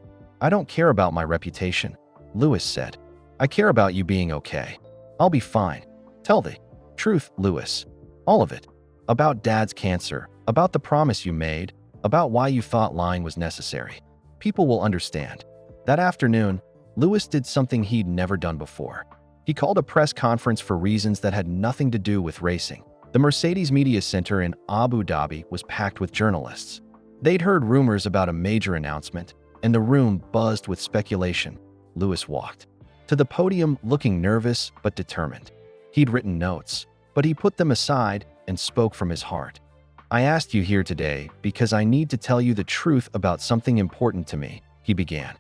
I don't care about my reputation, Lewis said. I care about you being okay. I'll be fine. Tell the truth, Lewis. All of it. About Dad's cancer, about the promise you made, about why you thought lying was necessary. People will understand. That afternoon, Lewis did something he'd never done before. He called a press conference for reasons that had nothing to do with racing. The Mercedes Media Center in Abu Dhabi was packed with journalists. They'd heard rumors about a major announcement, and the room buzzed with speculation. Lewis walked to the podium looking nervous but determined. He'd written notes, but he put them aside and spoke from his heart. I asked you here today because I need to tell you the truth about something important to me, he began.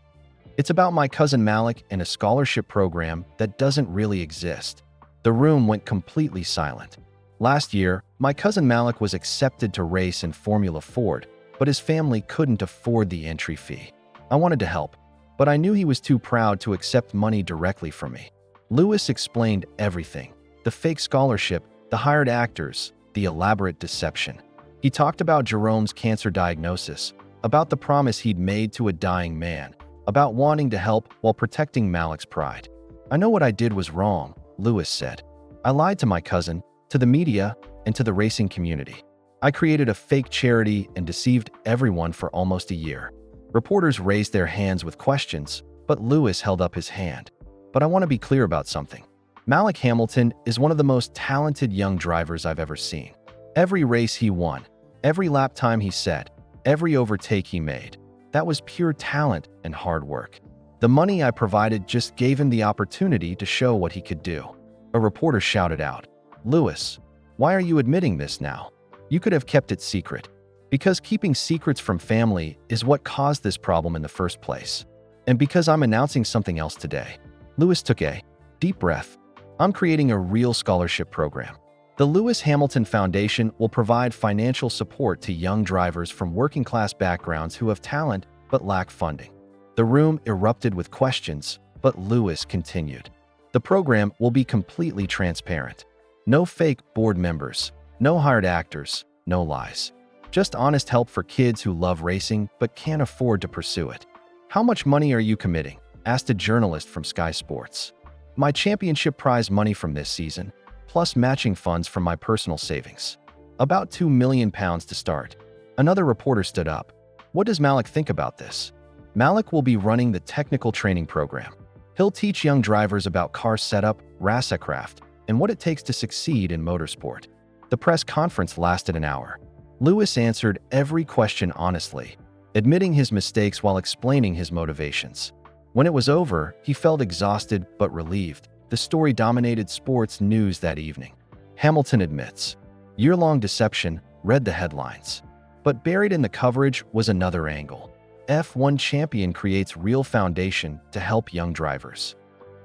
It's about my cousin Malik and a scholarship program that doesn't really exist. The room went completely silent. Last year, my cousin Malik was accepted to race in Formula Ford, but his family couldn't afford the entry fee. I wanted to help, but I knew he was too proud to accept money directly from me. Lewis explained everything: the fake scholarship, the hired actors, the elaborate deception. He talked about Jerome's cancer diagnosis, about the promise he'd made to a dying man, about wanting to help while protecting Malik's pride. I know what I did was wrong, Lewis said. I lied to my cousin, to the media, and to the racing community. I created a fake charity and deceived everyone for almost a year. Reporters raised their hands with questions, but Lewis held up his hand. But I want to be clear about something. Malik Hamilton is one of the most talented young drivers I've ever seen. Every race he won, every lap time he set, every overtake he made, that was pure talent and hard work. The money I provided just gave him the opportunity to show what he could do. A reporter shouted out, "Lewis, why are you admitting this now? You could have kept it secret." Because keeping secrets from family is what caused this problem in the first place. And because I'm announcing something else today. Lewis took a deep breath. I'm creating a real scholarship program. The Lewis Hamilton Foundation will provide financial support to young drivers from working-class backgrounds who have talent but lack funding. The room erupted with questions, but Lewis continued. The program will be completely transparent. No fake board members, no hired actors, no lies. Just honest help for kids who love racing but can't afford to pursue it. "How much money are you committing?" asked a journalist from Sky Sports. "My championship prize money from this season, plus matching funds from my personal savings. About £2 million to start." Another reporter stood up. "What does Malik think about this?" Malik will be running the technical training program. He'll teach young drivers about car setup, racecraft, and what it takes to succeed in motorsport. The press conference lasted an hour. Lewis answered every question honestly, admitting his mistakes while explaining his motivations. When it was over, he felt exhausted but relieved. The story dominated sports news that evening. Hamilton admits, "Year-long deception," read the headlines. But buried in the coverage was another angle. F1 champion creates real foundation to help young drivers.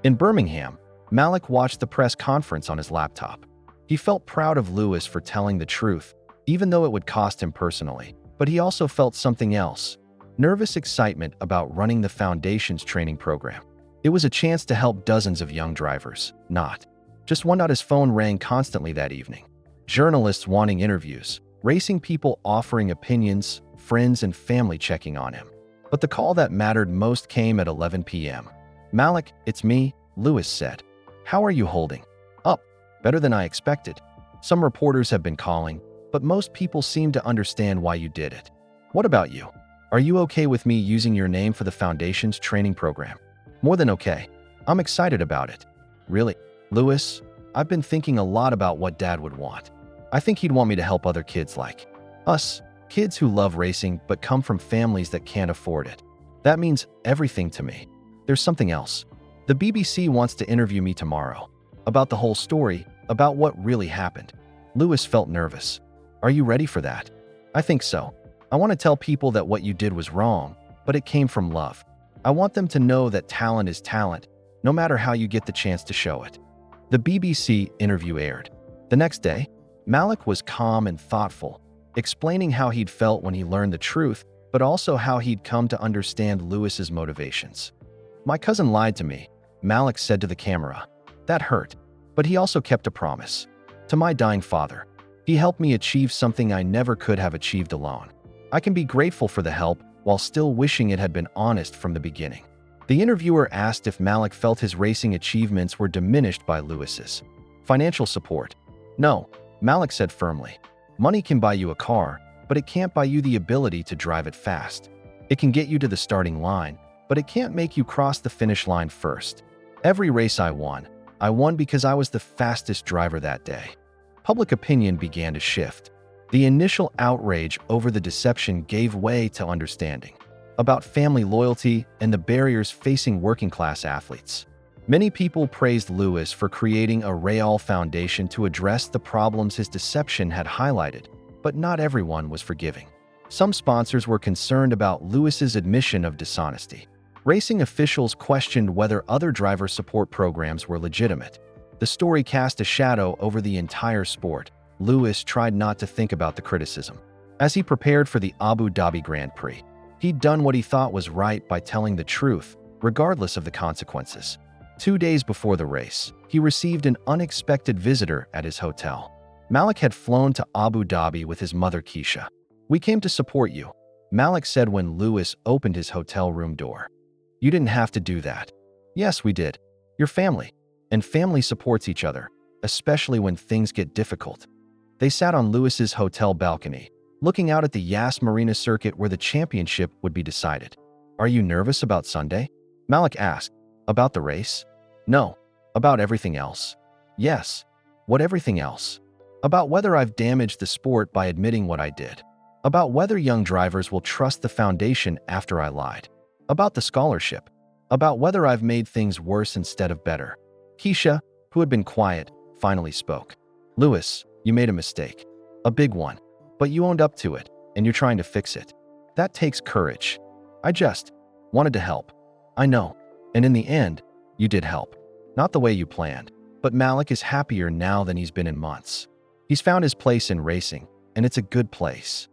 In Birmingham, Malik watched the press conference on his laptop. He felt proud of Lewis for telling the truth, even though it would cost him personally. But he also felt something else: nervous excitement about running the Foundation's training program. It was a chance to help dozens of young drivers, not just one. His phone rang constantly that evening. Journalists wanting interviews, racing people offering opinions, friends and family checking on him. But the call that mattered most came at 11 p.m. "Malik, it's me," Lewis said. "How are you holding up?" "Better than I expected. Some reporters have been calling, but most people seem to understand why you did it. What about you? Are you okay with me using your name for the Foundation's training program?" "More than okay. I'm excited about it." "Really?" "Lewis, I've been thinking a lot about what Dad would want. I think he'd want me to help other kids like us, kids who love racing but come from families that can't afford it. That means everything to me. There's something else. The BBC wants to interview me tomorrow. About the whole story, about what really happened." Lewis felt nervous. "Are you ready for that?" "I think so. I want to tell people that what you did was wrong, but it came from love. I want them to know that talent is talent, no matter how you get the chance to show it." The BBC interview aired. The next day, Malik was calm and thoughtful, explaining how he'd felt when he learned the truth, but also how he'd come to understand Lewis's motivations. "My cousin lied to me," Malik said to the camera. "That hurt, but he also kept a promise. To my dying father. He helped me achieve something I never could have achieved alone. I can be grateful for the help while still wishing it had been honest from the beginning." The interviewer asked if Malik felt his racing achievements were diminished by Lewis's financial support. "No," Malik said firmly. "Money can buy you a car, but it can't buy you the ability to drive it fast. It can get you to the starting line, but it can't make you cross the finish line first. Every race I won because I was the fastest driver that day." Public opinion began to shift. The initial outrage over the deception gave way to understanding about family loyalty and the barriers facing working-class athletes. Many people praised Lewis for creating a Real Foundation to address the problems his deception had highlighted, but not everyone was forgiving. Some sponsors were concerned about Lewis's admission of dishonesty. Racing officials questioned whether other driver support programs were legitimate. The story cast a shadow over the entire sport. Lewis tried not to think about the criticism. As he prepared for the Abu Dhabi Grand Prix, he'd done what he thought was right by telling the truth, regardless of the consequences. 2 days before the race, he received an unexpected visitor at his hotel. Malik had flown to Abu Dhabi with his mother Keisha. "We came to support you," Malik said when Lewis opened his hotel room door. "You didn't have to do that." "Yes, we did. You're family, and family supports each other, especially when things get difficult." They sat on Lewis's hotel balcony, looking out at the Yas Marina circuit where the championship would be decided. "Are you nervous about Sunday?" Malik asked. "About the race?" No. About everything else. Yes. What everything else? About whether I've damaged the sport by admitting what I did. About whether young drivers will trust the foundation after I lied. About the scholarship. About whether I've made things worse instead of better. Keisha, who had been quiet, finally spoke. Lewis, you made a mistake. A big one. But you owned up to it, and you're trying to fix it. That takes courage. I just wanted to help. I know. And in the end, you did help. Not the way you planned, but Malik is happier now than he's been in months. He's found his place in racing, and it's a good place.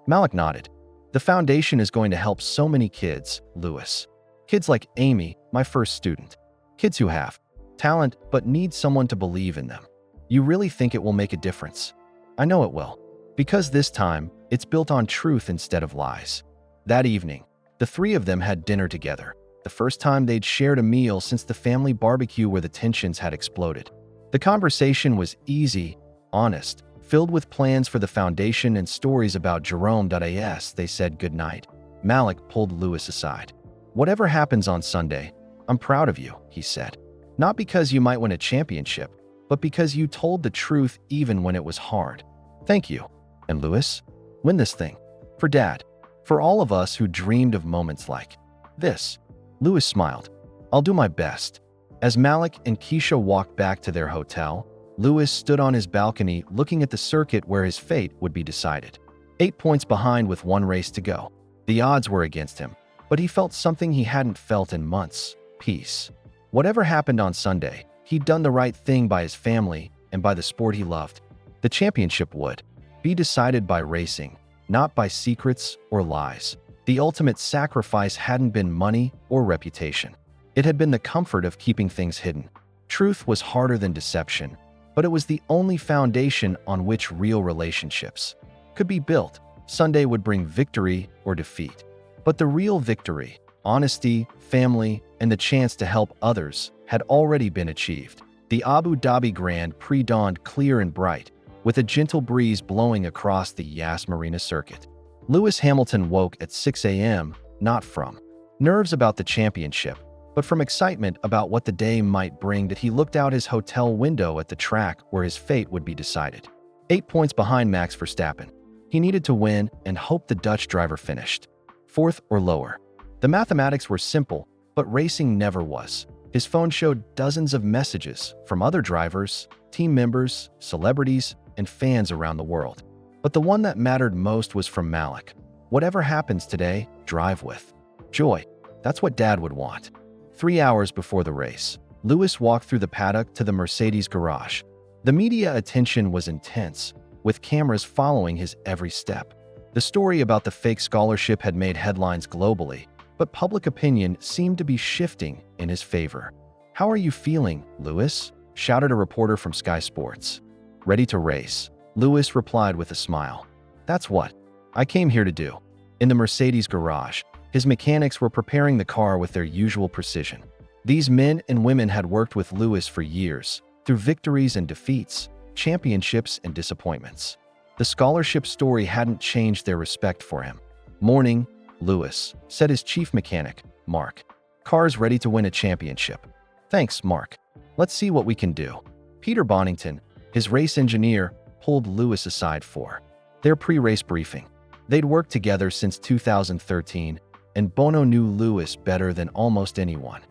Malik nodded. The foundation is going to help so many kids, Lewis. Kids like Amy, my first student. Kids who have talent but need someone to believe in them. You really think it will make a difference? I know it will. Because this time, it's built on truth instead of lies. That evening, the three of them had dinner together. The first time they'd shared a meal since the family barbecue where the tensions had exploded. The conversation was easy, honest, filled with plans for the foundation and stories about Jerome.as. They said goodnight. Malik pulled Lewis aside. Whatever happens on Sunday, I'm proud of you, he said. Not because you might win a championship, but because you told the truth even when it was hard. Thank you. And Lewis, win this thing. For Dad. For all of us who dreamed of moments like this. Lewis smiled. I'll do my best. As Malik and Keisha walked back to their hotel, Lewis stood on his balcony looking at the circuit where his fate would be decided. 8 points behind with 1 race to go. The odds were against him, but he felt something he hadn't felt in months: peace. Whatever happened on Sunday, he'd done the right thing by his family and by the sport he loved. The championship would be decided by racing, not by secrets or lies. The ultimate sacrifice hadn't been money or reputation. It had been the comfort of keeping things hidden. Truth was harder than deception, but it was the only foundation on which real relationships could be built. Sunday would bring victory or defeat. But the real victory, honesty, family, and the chance to help others had already been achieved. The Abu Dhabi Grand Prix dawned clear and bright, with a gentle breeze blowing across the Yas Marina circuit. Lewis Hamilton woke at 6 a.m., not from nerves about the championship, but from excitement about what the day might bring. That he looked out his hotel window at the track where his fate would be decided. 8 points behind Max Verstappen. He needed to win and hope the Dutch driver finished 4th or lower. The mathematics were simple, but racing never was. His phone showed dozens of messages from other drivers, team members, celebrities, and fans around the world. But the one that mattered most was from Malik. Whatever happens today, drive with joy. That's what Dad would want. 3 hours before the race, Lewis walked through the paddock to the Mercedes garage. The media attention was intense, with cameras following his every step. The story about the fake scholarship had made headlines globally, but public opinion seemed to be shifting in his favor. "How are you feeling, Lewis?" shouted a reporter from Sky Sports. "Ready to race," Lewis replied with a smile. "That's what I came here to do." In the Mercedes garage, his mechanics were preparing the car with their usual precision. These men and women had worked with Lewis for years, through victories and defeats, championships and disappointments. The scholarship story hadn't changed their respect for him. "Morning, Lewis," said his chief mechanic, Mark. "Car's ready to win a championship." "Thanks, Mark. Let's see what we can do." Peter Bonington, his race engineer, pulled Lewis aside for their pre-race briefing. They'd worked together since 2013, and Bono knew Lewis better than almost anyone.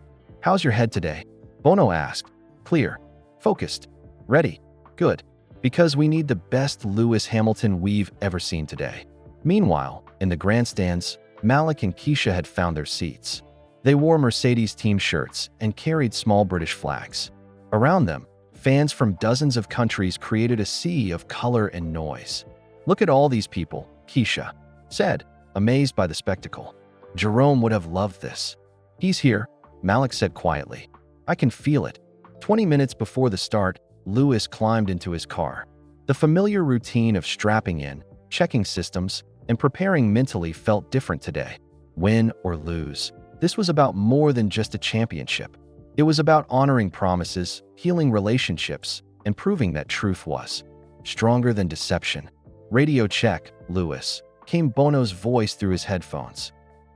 "How's your head today?" Bono asked. "Clear. Focused. Ready. Good. Because we need the best Lewis Hamilton we've ever seen today." Meanwhile, in the grandstands, Malik and Keisha had found their seats. They wore Mercedes team shirts and carried small British flags. Around them, fans from dozens of countries created a sea of color and noise. "Look at all these people," Keisha said, amazed by the spectacle. "Jerome would have loved this." "He's here," Malik said quietly. "I can feel it." 20 minutes before the start, Lewis climbed into his car. The familiar routine of strapping in, checking systems, and preparing mentally felt different today. Win or lose, this was about more than just a championship. It was about honoring promises, healing relationships, and proving that truth was stronger than deception. "Radio check, Lewis," came Bono's voice through his headphones.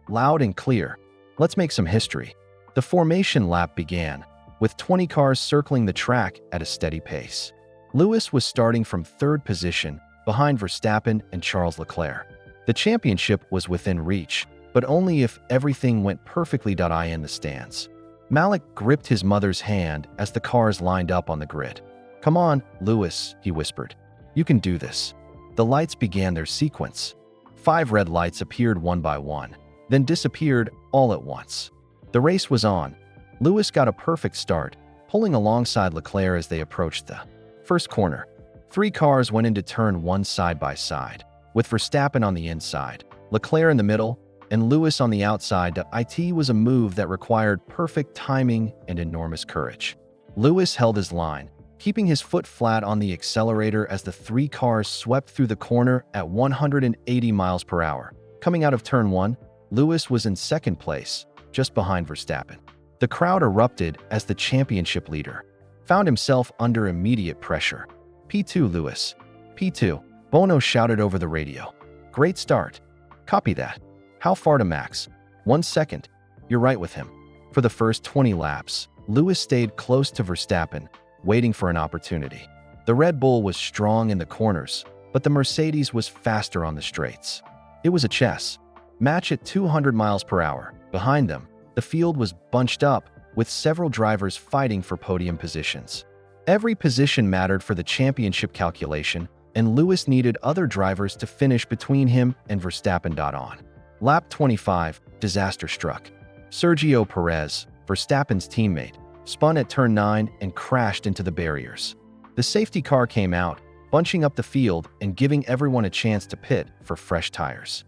Loud and clear. "Let's make some history." The formation lap began. with 20 cars circling the track at a steady pace. Lewis was starting from third position behind Verstappen and Charles Leclerc. The championship was within reach, but only if everything went perfectly. In the stands, Malik gripped his mother's hand as the cars lined up on the grid. "Come on, Lewis," he whispered. "You can do this." The lights began their sequence. 5 red lights appeared one by one, then disappeared all at once. The race was on. Lewis got a perfect start, pulling alongside Leclerc as they approached the first corner. 3 cars went into turn 1 side by side, with Verstappen on the inside, Leclerc in the middle, and Lewis on the outside. It was a move that required perfect timing and enormous courage. Lewis held his line, keeping his foot flat on the accelerator as the 3 cars swept through the corner at 180 miles per hour. Coming out of turn 1, Lewis was in second place, just behind Verstappen. The crowd erupted as the championship leader found himself under immediate pressure. "P2, Lewis. P2, Bono shouted over the radio. "Great start. Copy that. How far to Max?" "1 second. You're right with him." For the first 20 laps, Lewis stayed close to Verstappen, waiting for an opportunity. The Red Bull was strong in the corners, but the Mercedes was faster on the straights. It was a chess match at 200 miles per hour. Behind them, the field was bunched up, with several drivers fighting for podium positions. Every position mattered for the championship calculation, and Lewis needed other drivers to finish between him and Verstappen. On lap 25, disaster struck. Sergio Perez, Verstappen's teammate, spun at turn 9 and crashed into the barriers. The safety car came out, bunching up the field and giving everyone a chance to pit for fresh tires.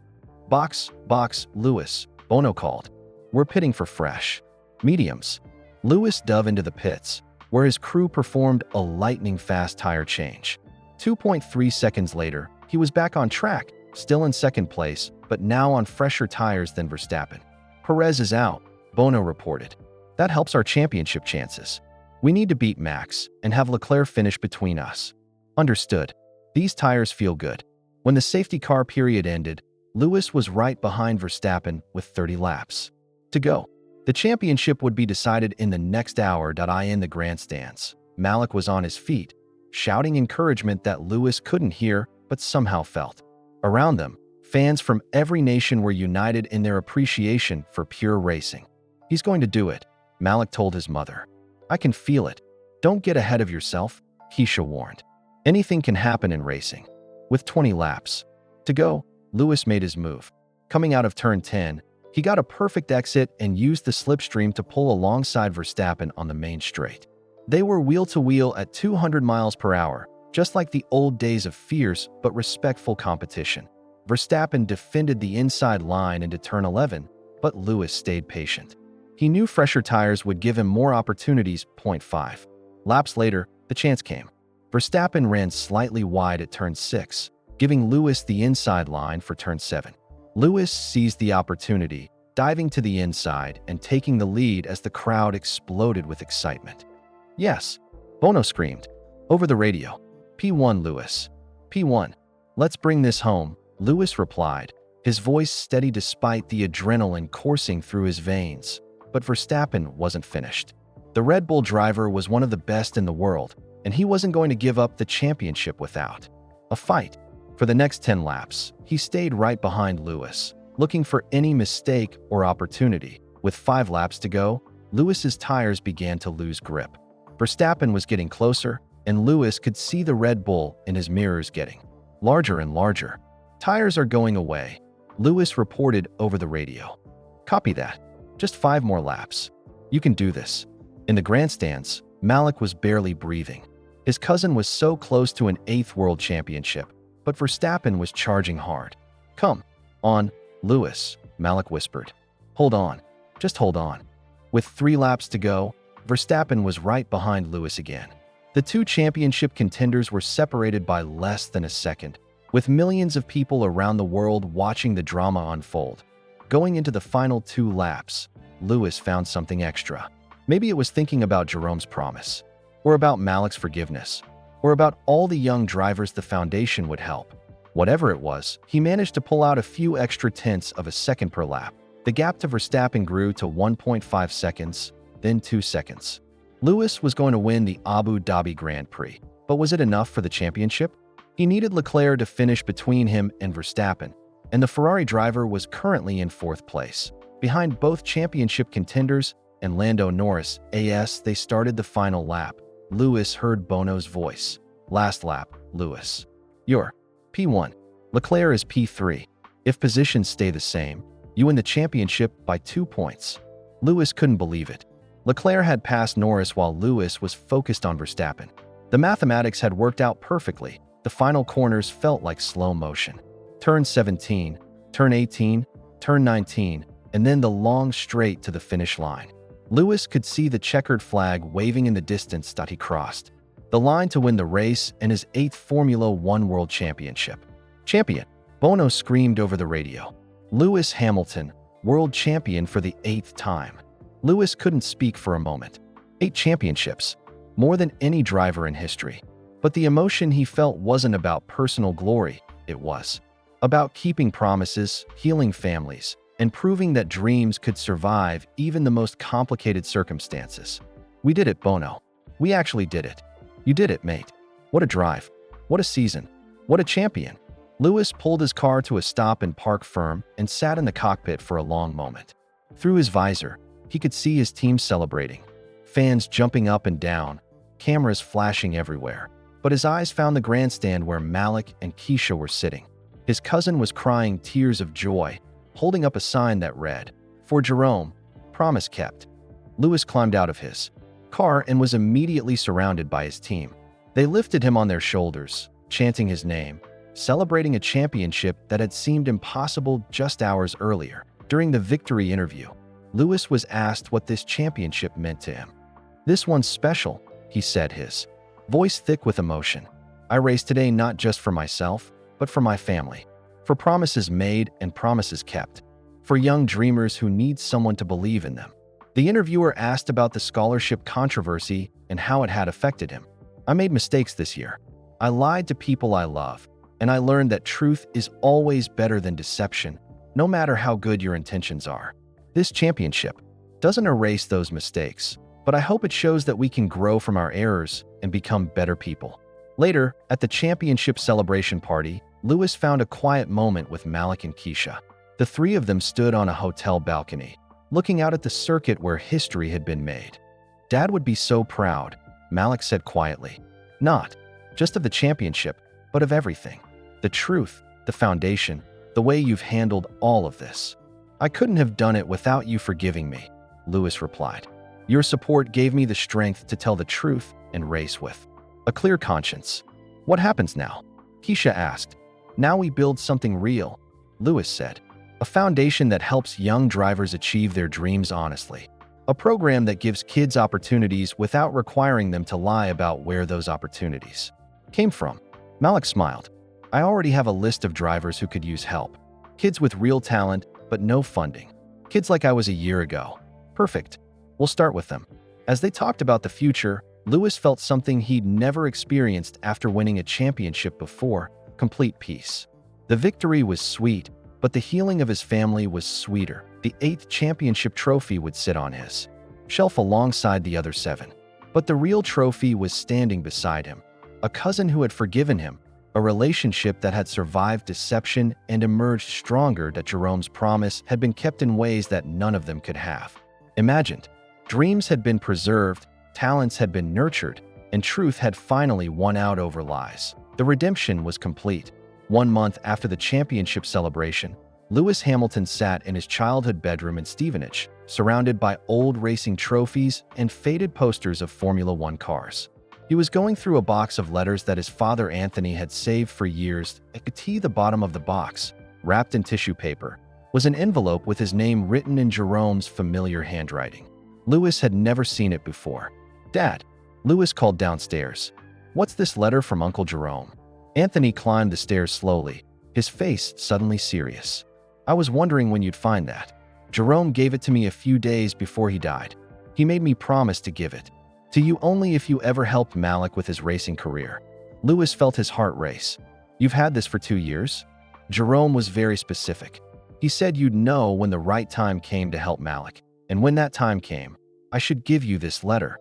Box, Lewis," Bono called. "We're pitting for fresh mediums." Lewis dove into the pits, where his crew performed a lightning-fast tire change. 2.3 seconds later, he was back on track, still in second place, but now on fresher tires than Verstappen. "Perez is out," Bono reported. "That helps our championship chances. We need to beat Max and have Leclerc finish between us." "Understood. These tires feel good." When the safety car period ended, Lewis was right behind Verstappen with 30 laps to go. The championship would be decided in the next hour. In the grandstands, Malik was on his feet, shouting encouragement that Lewis couldn't hear but somehow felt. Around them, fans from every nation were united in their appreciation for pure racing. "He's going to do it," Malik told his mother. "I can feel it." "Don't get ahead of yourself," Keisha warned. "Anything can happen in racing." With 20 laps to go, Lewis made his move. Coming out of turn 10, he got a perfect exit and used the slipstream to pull alongside Verstappen on the main straight. They were wheel-to-wheel at 200 miles per hour, just like the old days of fierce but respectful competition. Verstappen defended the inside line into turn 11, but Lewis stayed patient. He knew fresher tires would give him more opportunities. 5 laps later, the chance came. Verstappen ran slightly wide at turn 6, giving Lewis the inside line for turn 7. Lewis seized the opportunity, diving to the inside and taking the lead as the crowd exploded with excitement. "Yes," Bono screamed over the radio. "P1, Lewis. P1. Let's bring this home," Lewis replied, his voice steady despite the adrenaline coursing through his veins. But Verstappen wasn't finished. The Red Bull driver was one of the best in the world, and he wasn't going to give up the championship without a fight. For the next 10 laps, he stayed right behind Lewis, looking for any mistake or opportunity. With 5 laps to go, Lewis's tires began to lose grip. Verstappen was getting closer, and Lewis could see the Red Bull in his mirrors getting larger and larger. "Tires are going away," Lewis reported over the radio. "Copy that. Just 5 more laps. You can do this." In the grandstands, Malik was barely breathing. His cousin was so close to an 8th world championship, but Verstappen was charging hard. "Come on, Lewis," Malik whispered. "Hold on. Just hold on." With 3 laps to go, Verstappen was right behind Lewis again. The two championship contenders were separated by less than a second, with millions of people around the world watching the drama unfold. Going into the final 2 laps, Lewis found something extra. Maybe it was thinking about Jerome's promise, or about Malik's forgiveness, or about all the young drivers the foundation would help. Whatever it was, he managed to pull out a few extra tenths of a second per lap. The gap to Verstappen grew to 1.5 seconds, then 2 seconds. Lewis was going to win the Abu Dhabi Grand Prix, but was it enough for the championship? He needed Leclerc to finish between him and Verstappen, and the Ferrari driver was currently in fourth place, behind both championship contenders and Lando Norris. As they started the final lap, Lewis heard Bono's voice. Last lap, Lewis. You're P1. Leclerc is P3. If positions stay the same, you win the championship by 2 points. Lewis couldn't believe it. Leclerc had passed Norris while Lewis was focused on Verstappen. The mathematics had worked out perfectly. The final corners felt like slow motion. Turn 17, turn 18, turn 19, and then the long straight to the finish line. Lewis could see the checkered flag waving in the distance that he crossed. The line to win the race and his 8th Formula One World Championship. Champion, Bono screamed over the radio. Lewis Hamilton, world champion for the 8th time. Lewis couldn't speak for a moment. 8 championships, more than any driver in history. But the emotion he felt wasn't about personal glory, it was about keeping promises, healing families, and proving that dreams could survive even the most complicated circumstances. We did it, Bono. We actually did it. You did it, mate. What a drive. What a season. What a champion. Lewis pulled his car to a stop and park firm and sat in the cockpit for a long moment. Through his visor, he could see his team celebrating, fans jumping up and down, cameras flashing everywhere. But his eyes found the grandstand where Malik and Keisha were sitting. His cousin was crying tears of joy, holding up a sign that read, "For Jerome, promise kept." Lewis climbed out of his car and was immediately surrounded by his team. They lifted him on their shoulders, chanting his name, celebrating a championship that had seemed impossible just hours earlier. During the victory interview, Lewis was asked what this championship meant to him. "This one's special," he said, his voice thick with emotion. "I raced today not just for myself, but for my family. For promises made and promises kept. For young dreamers who need someone to believe in them." The interviewer asked about the scholarship controversy and how it had affected him. "I made mistakes this year. I lied to people I love, and I learned that truth is always better than deception, no matter how good your intentions are. This championship doesn't erase those mistakes, but I hope it shows that we can grow from our errors and become better people." Later, at the championship celebration party, Lewis found a quiet moment with Malik and Keisha. The three of them stood on a hotel balcony, looking out at the circuit where history had been made. "Dad would be so proud," Malik said quietly. "Not just of the championship, but of everything. The truth, the foundation, the way you've handled all of this. I couldn't have done it without you forgiving me," Lewis replied. "Your support gave me the strength to tell the truth and race with a clear conscience." "What happens now?" Keisha asked. "Now we build something real," Lewis said. "A foundation that helps young drivers achieve their dreams honestly. A program that gives kids opportunities without requiring them to lie about where those opportunities came from." Malik smiled. "I already have a list of drivers who could use help. Kids with real talent, but no funding. Kids like I was a year ago. Perfect. We'll start with them." As they talked about the future, Lewis felt something he'd never experienced after winning a championship before: complete peace. The victory was sweet, but the healing of his family was sweeter. The 8th championship trophy would sit on his shelf alongside the other 7. But the real trophy was standing beside him. A cousin who had forgiven him, a relationship that had survived deception and emerged stronger, that Jerome's promise had been kept in ways that none of them could have imagined. Dreams had been preserved, talents had been nurtured, and truth had finally won out over lies. The redemption was complete. 1 month after the championship celebration, Lewis Hamilton sat in his childhood bedroom in Stevenage, surrounded by old racing trophies and faded posters of Formula One cars. He was going through a box of letters that his father Anthony had saved for years. At the bottom of the box, wrapped in tissue paper, was an envelope with his name written in Jerome's familiar handwriting. Lewis had never seen it before. "Dad," Lewis called downstairs. "What's this letter from Uncle Jerome?" Anthony climbed the stairs slowly, his face suddenly serious. "I was wondering when you'd find that. Jerome gave it to me a few days before he died. He made me promise to give it to you only if you ever helped Malik with his racing career." Lewis felt his heart race. "You've had this for 2 years?" Jerome was very specific. "He said you'd know when the right time came to help Malik. And when that time came, I should give you this letter."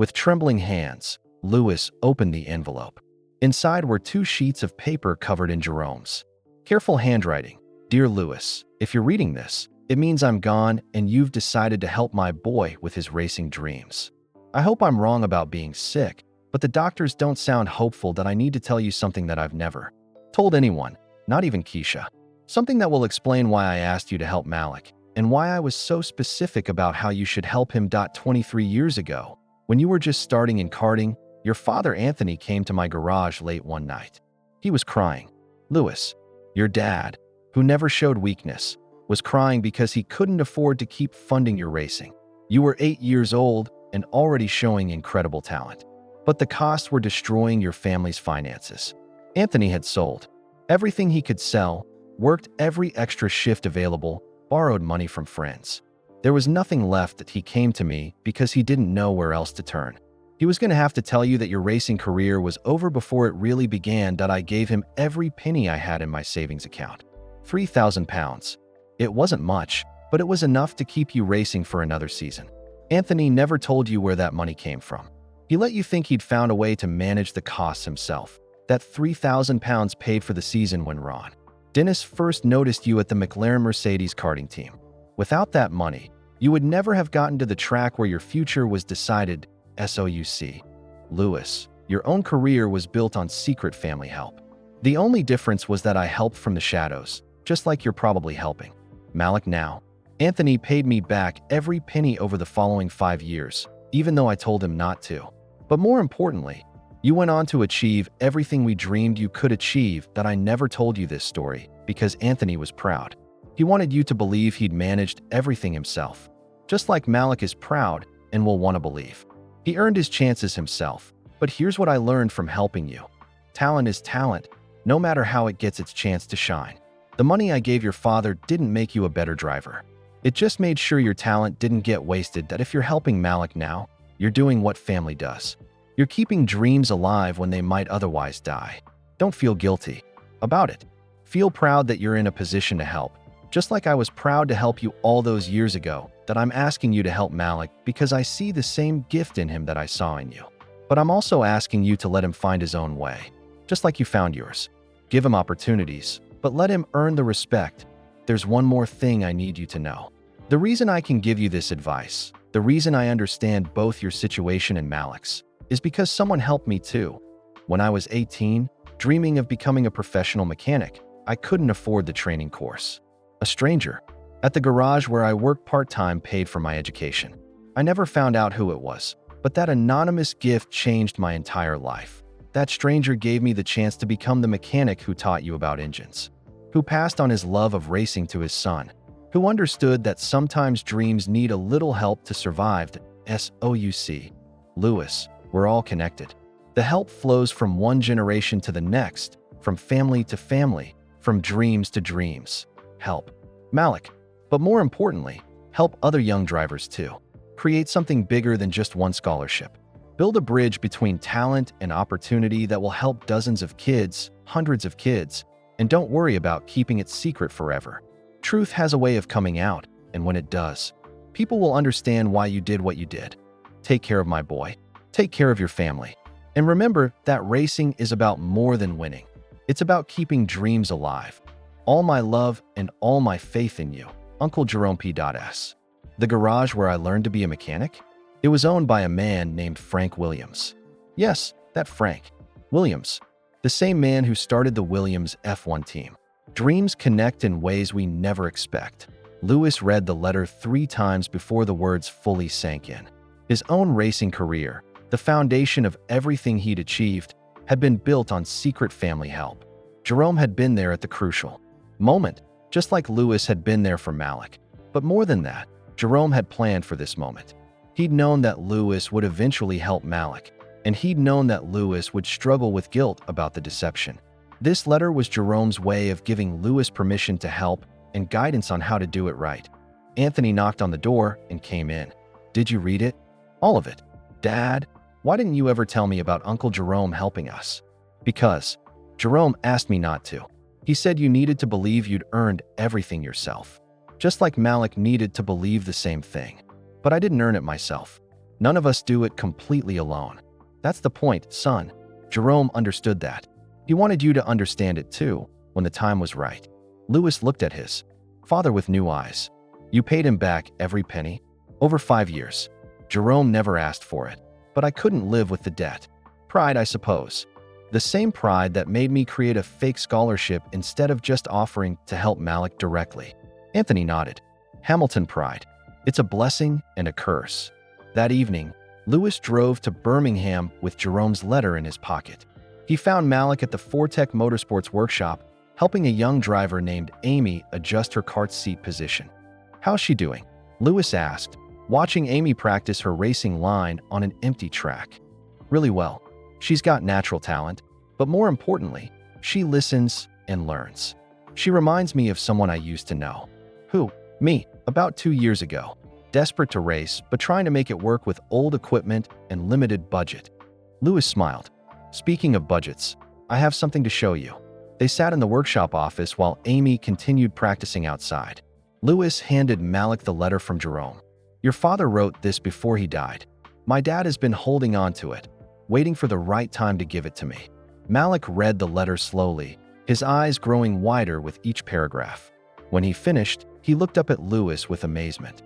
With trembling hands, Lewis opened the envelope. Inside were 2 sheets of paper covered in Jerome's careful handwriting. Dear Lewis, if you're reading this, it means I'm gone and you've decided to help my boy with his racing dreams. I hope I'm wrong about being sick, but the doctors don't sound hopeful that I need to tell you something that I've never told anyone, not even Keisha. Something that will explain why I asked you to help Malik, and why I was so specific about how you should help him. 23 years ago, when you were just starting in karting, your father Anthony came to my garage late one night. He was crying. Lewis, your dad, who never showed weakness, was crying because he couldn't afford to keep funding your racing. You were 8 years old and already showing incredible talent. But the costs were destroying your family's finances. Anthony had sold everything he could sell, worked every extra shift available, borrowed money from friends. There was nothing left that he came to me because he didn't know where else to turn. He was going to have to tell you that your racing career was over before it really began. I gave him every penny I had in my savings account. £3,000. It wasn't much, but it was enough to keep you racing for another season. Anthony never told you where that money came from. He let you think he'd found a way to manage the costs himself. That £3,000 paid for the season when Ron Dennis first noticed you at the McLaren Mercedes karting team. Without that money, you would never have gotten to the track where your future was decided. SOUC. Lewis, your own career was built on secret family help. The only difference was that I helped from the shadows, just like you're probably helping Malik now. Anthony paid me back every penny over the following 5 years, even though I told him not to. But more importantly, you went on to achieve everything we dreamed you could achieve. I never told you this story because Anthony was proud. He wanted you to believe he'd managed everything himself, just like Malik is proud and will want to believe. He earned his chances himself, but here's what I learned from helping you. Talent is talent, no matter how it gets its chance to shine. The money I gave your father didn't make you a better driver. It just made sure your talent didn't get wasted. If you're helping Malik now, you're doing what family does. You're keeping dreams alive when they might otherwise die. Don't feel guilty about it. Feel proud that you're in a position to help. Just like I was proud to help you all those years ago, I'm asking you to help Malik because I see the same gift in him that I saw in you. But I'm also asking you to let him find his own way, just like you found yours. Give him opportunities, but let him earn the respect. There's one more thing I need you to know. The reason I can give you this advice, the reason I understand both your situation and Malik's, is because someone helped me too. When I was 18, dreaming of becoming a professional mechanic, I couldn't afford the training course. A stranger at the garage where I worked part-time paid for my education. I never found out who it was, but that anonymous gift changed my entire life. That stranger gave me the chance to become the mechanic who taught you about engines, who passed on his love of racing to his son, who understood that sometimes dreams need a little help to survive. SOUC. Lewis, we're all connected. The help flows from one generation to the next, from family to family, from dreams to dreams. Help Malik, but more importantly, help other young drivers too. Create something bigger than just one scholarship. Build a bridge between talent and opportunity that will help dozens of kids, hundreds of kids, and don't worry about keeping it secret forever. Truth has a way of coming out, and when it does, people will understand why you did what you did. Take care of my boy. Take care of your family. And remember that racing is about more than winning. It's about keeping dreams alive. All my love and all my faith in you, Uncle Jerome P.S. The garage where I learned to be a mechanic? It was owned by a man named Frank Williams. Yes, that Frank Williams, the same man who started the Williams F1 team. Dreams connect in ways we never expect. Lewis read the letter 3 times before the words fully sank in. His own racing career, the foundation of everything he'd achieved, had been built on secret family help. Jerome had been there at the crucial moment, just like Lewis had been there for Malik. But more than that, Jerome had planned for this moment. He'd known that Lewis would eventually help Malik, and he'd known that Lewis would struggle with guilt about the deception. This letter was Jerome's way of giving Lewis permission to help and guidance on how to do it right. Anthony knocked on the door and came in. Did you read it? All of it. Dad, why didn't you ever tell me about Uncle Jerome helping us? Because Jerome asked me not to. He said you needed to believe you'd earned everything yourself, just like Malik needed to believe the same thing. But I didn't earn it myself. None of us do it completely alone. That's the point, son. Jerome understood that. He wanted you to understand it too, when the time was right. Louis looked at his father with new eyes. You paid him back every penny? Over 5 years. Jerome never asked for it, but I couldn't live with the debt. Pride, I suppose. The same pride that made me create a fake scholarship instead of just offering to help Malik directly. Anthony nodded. Hamilton pride. It's a blessing and a curse. That evening, Louis drove to Birmingham with Jerome's letter in his pocket. He found Malik at the Fortec Motorsports workshop, helping a young driver named Amy adjust her kart seat position. How's she doing? Louis asked, watching Amy practice her racing line on an empty track. Really well. She's got natural talent, but more importantly, she listens and learns. She reminds me of someone I used to know. Who? Me, about 2 years ago. Desperate to race, but trying to make it work with old equipment and limited budget. Louis smiled. Speaking of budgets, I have something to show you. They sat in the workshop office while Amy continued practicing outside. Louis handed Malik the letter from Jerome. Your father wrote this before he died. My dad has been holding on to it, waiting for the right time to give it to me. Malik read the letter slowly, his eyes growing wider with each paragraph. When he finished, he looked up at Louis with amazement.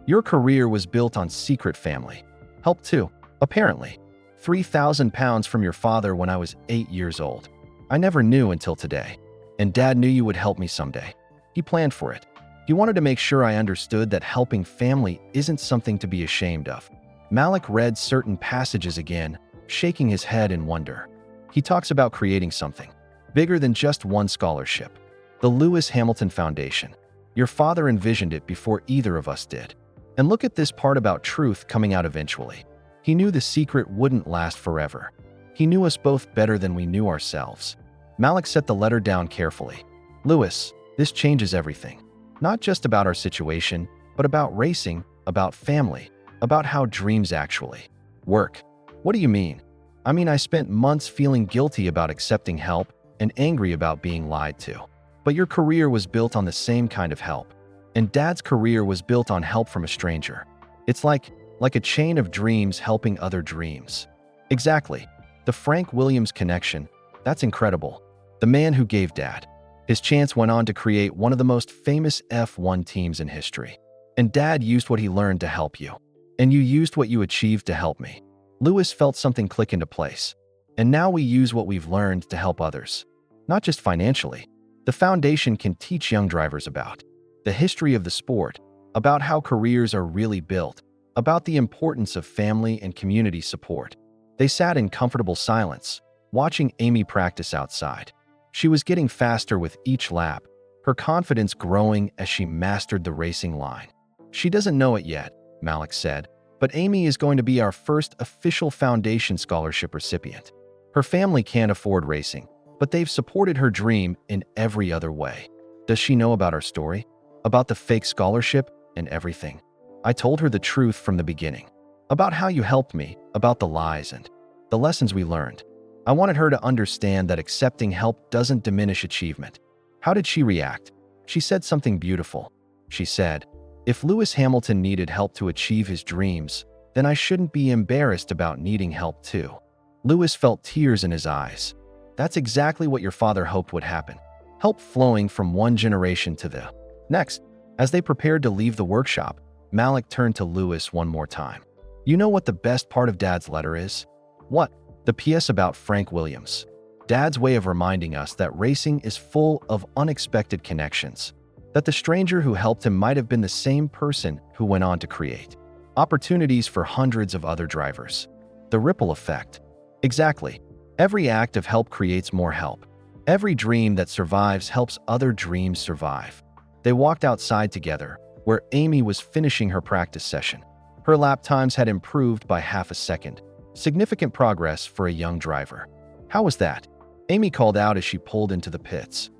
Your career was built on secret family. Help too, apparently. £3,000 from your father when I was 8 years old. I never knew until today. And Dad knew you would help me someday. He planned for it. He wanted to make sure I understood that helping family isn't something to be ashamed of. Malik read certain passages again, shaking his head in wonder. He talks about creating something bigger than just one scholarship. The Lewis Hamilton Foundation. Your father envisioned it before either of us did. And look at this part about truth coming out eventually. He knew the secret wouldn't last forever. He knew us both better than we knew ourselves. Malik set the letter down carefully. Louis, this changes everything. Not just about our situation, but about racing, about family, about how dreams actually work. What do you mean? I mean, I spent months feeling guilty about accepting help and angry about being lied to. But your career was built on the same kind of help. And Dad's career was built on help from a stranger. It's like a chain of dreams helping other dreams. Exactly. The Frank Williams connection, that's incredible. The man who gave Dad his chance went on to create one of the most famous F1 teams in history. And Dad used what he learned to help you. And you used what you achieved to help me. Louis felt something click into place. And now we use what we've learned to help others. Not just financially. The foundation can teach young drivers about the history of the sport, about how careers are really built, about the importance of family and community support. They sat in comfortable silence, watching Amy practice outside. She was getting faster with each lap, her confidence growing as she mastered the racing line. She doesn't know it yet, Malik said, but Amy is going to be our first official foundation scholarship recipient. Her family can't afford racing, but they've supported her dream in every other way. Does she know about our story? About the fake scholarship and everything? I told her the truth from the beginning. About how you helped me, about the lies and the lessons we learned. I wanted her to understand that accepting help doesn't diminish achievement. How did she react? She said something beautiful. She said, if Lewis Hamilton needed help to achieve his dreams, then I shouldn't be embarrassed about needing help too. Lewis felt tears in his eyes. That's exactly what your father hoped would happen. Help flowing from one generation to the next. As they prepared to leave the workshop, Malik turned to Lewis one more time. You know what the best part of Dad's letter is? What? The PS about Frank Williams. Dad's way of reminding us that racing is full of unexpected connections. That the stranger who helped him might have been the same person who went on to create opportunities for hundreds of other drivers. The ripple effect. Exactly. Every act of help creates more help. Every dream that survives helps other dreams survive. They walked outside together, where Amy was finishing her practice session. Her lap times had improved by half a second. Significant progress for a young driver. How was that? Amy called out as she pulled into the pits.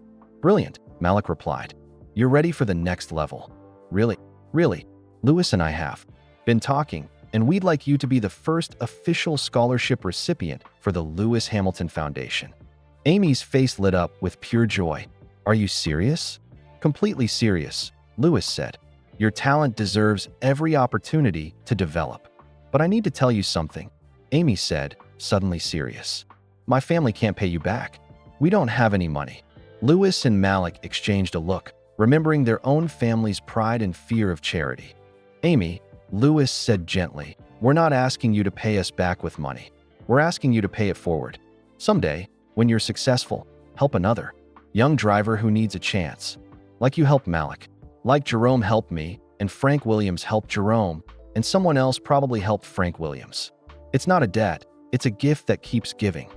Brilliant, Malik replied. You're ready for the next level. Really? Louis and I have been talking, and we'd like you to be the first official scholarship recipient for the Lewis Hamilton Foundation. Amy's face lit up with pure joy. Are you serious? Completely serious, Louis said. Your talent deserves every opportunity to develop. But I need to tell you something, Amy said, suddenly serious. My family can't pay you back. We don't have any money. Louis and Malik exchanged a look, remembering their own family's pride and fear of charity. Amy, Louis said gently, we're not asking you to pay us back with money. We're asking you to pay it forward. Someday, when you're successful, help another young driver who needs a chance. Like you helped Malik. Like Jerome helped me, and Frank Williams helped Jerome, and someone else probably helped Frank Williams. It's not a debt, it's a gift that keeps giving.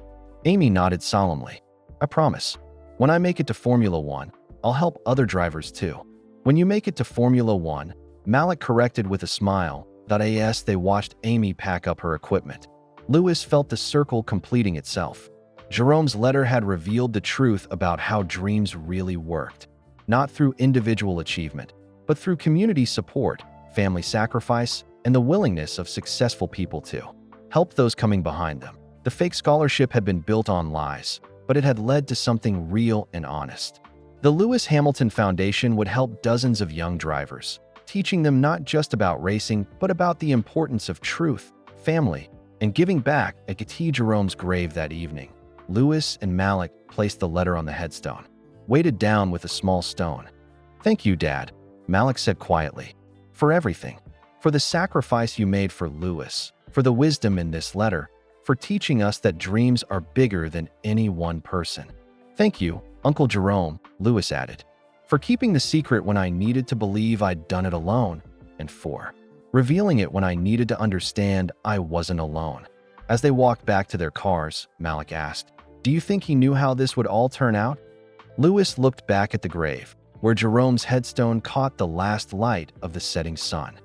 Amy nodded solemnly. I promise. When I make it to Formula One, I'll help other drivers too. When you make it to Formula One, Malik corrected with a smile. As they watched Amy pack up her equipment, Louis felt the circle completing itself. Jerome's letter had revealed the truth about how dreams really worked. Not through individual achievement, but through community support, family sacrifice, and the willingness of successful people to help those coming behind them. The fake scholarship had been built on lies, but it had led to something real and honest. The Lewis Hamilton Foundation would help dozens of young drivers, teaching them not just about racing, but about the importance of truth, family, and giving back. At T. Jerome's grave that evening, Louis and Malik placed the letter on the headstone, weighted down with a small stone. Thank you, Dad, Malik said quietly, for everything. For the sacrifice you made for Louis, for the wisdom in this letter, for teaching us that dreams are bigger than any one person. Thank you, Uncle Jerome, Louis added, for keeping the secret when I needed to believe I'd done it alone, and for revealing it when I needed to understand I wasn't alone. As they walked back to their cars, Malik asked, do you think he knew how this would all turn out? Louis looked back at the grave, where Jerome's headstone caught the last light of the setting sun.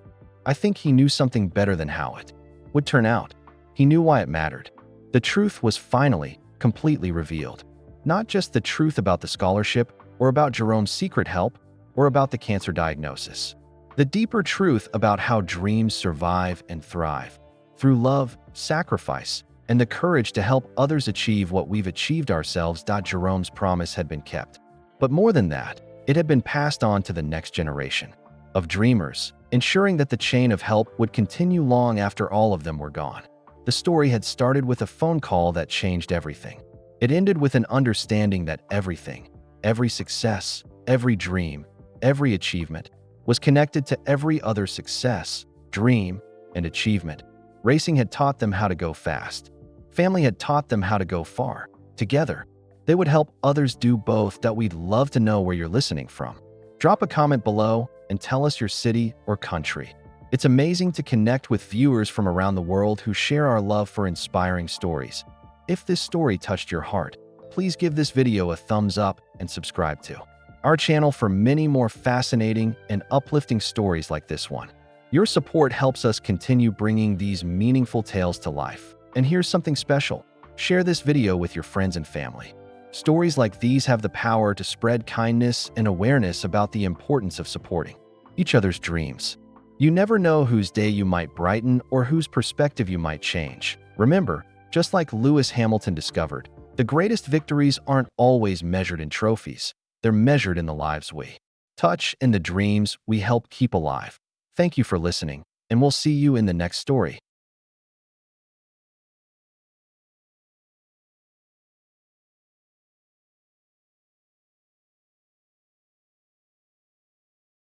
I think he knew something better than how it would turn out. He knew why it mattered. The truth was finally, completely revealed. Not just the truth about the scholarship, or about Jerome's secret help, or about the cancer diagnosis. The deeper truth about how dreams survive and thrive. Through love, sacrifice, and the courage to help others achieve what we've achieved ourselves. Jerome's promise had been kept. But more than that, it had been passed on to the next generation of dreamers, ensuring that the chain of help would continue long after all of them were gone. The story had started with a phone call that changed everything. It ended with an understanding that everything, every success, every dream, every achievement, was connected to every other success, dream, and achievement. Racing had taught them how to go fast. Family had taught them how to go far. Together, they would help others do both. We'd love to know where you're listening from. Drop a comment below and tell us your city or country. It's amazing to connect with viewers from around the world who share our love for inspiring stories. If this story touched your heart, please give this video a thumbs up and subscribe to our channel for many more fascinating and uplifting stories like this one. Your support helps us continue bringing these meaningful tales to life. And here's something special. Share this video with your friends and family. Stories like these have the power to spread kindness and awareness about the importance of supporting each other's dreams. You never know whose day you might brighten or whose perspective you might change. Remember, just like Lewis Hamilton discovered, the greatest victories aren't always measured in trophies. They're measured in the lives we touch and the dreams we help keep alive. Thank you for listening, and we'll see you in the next story.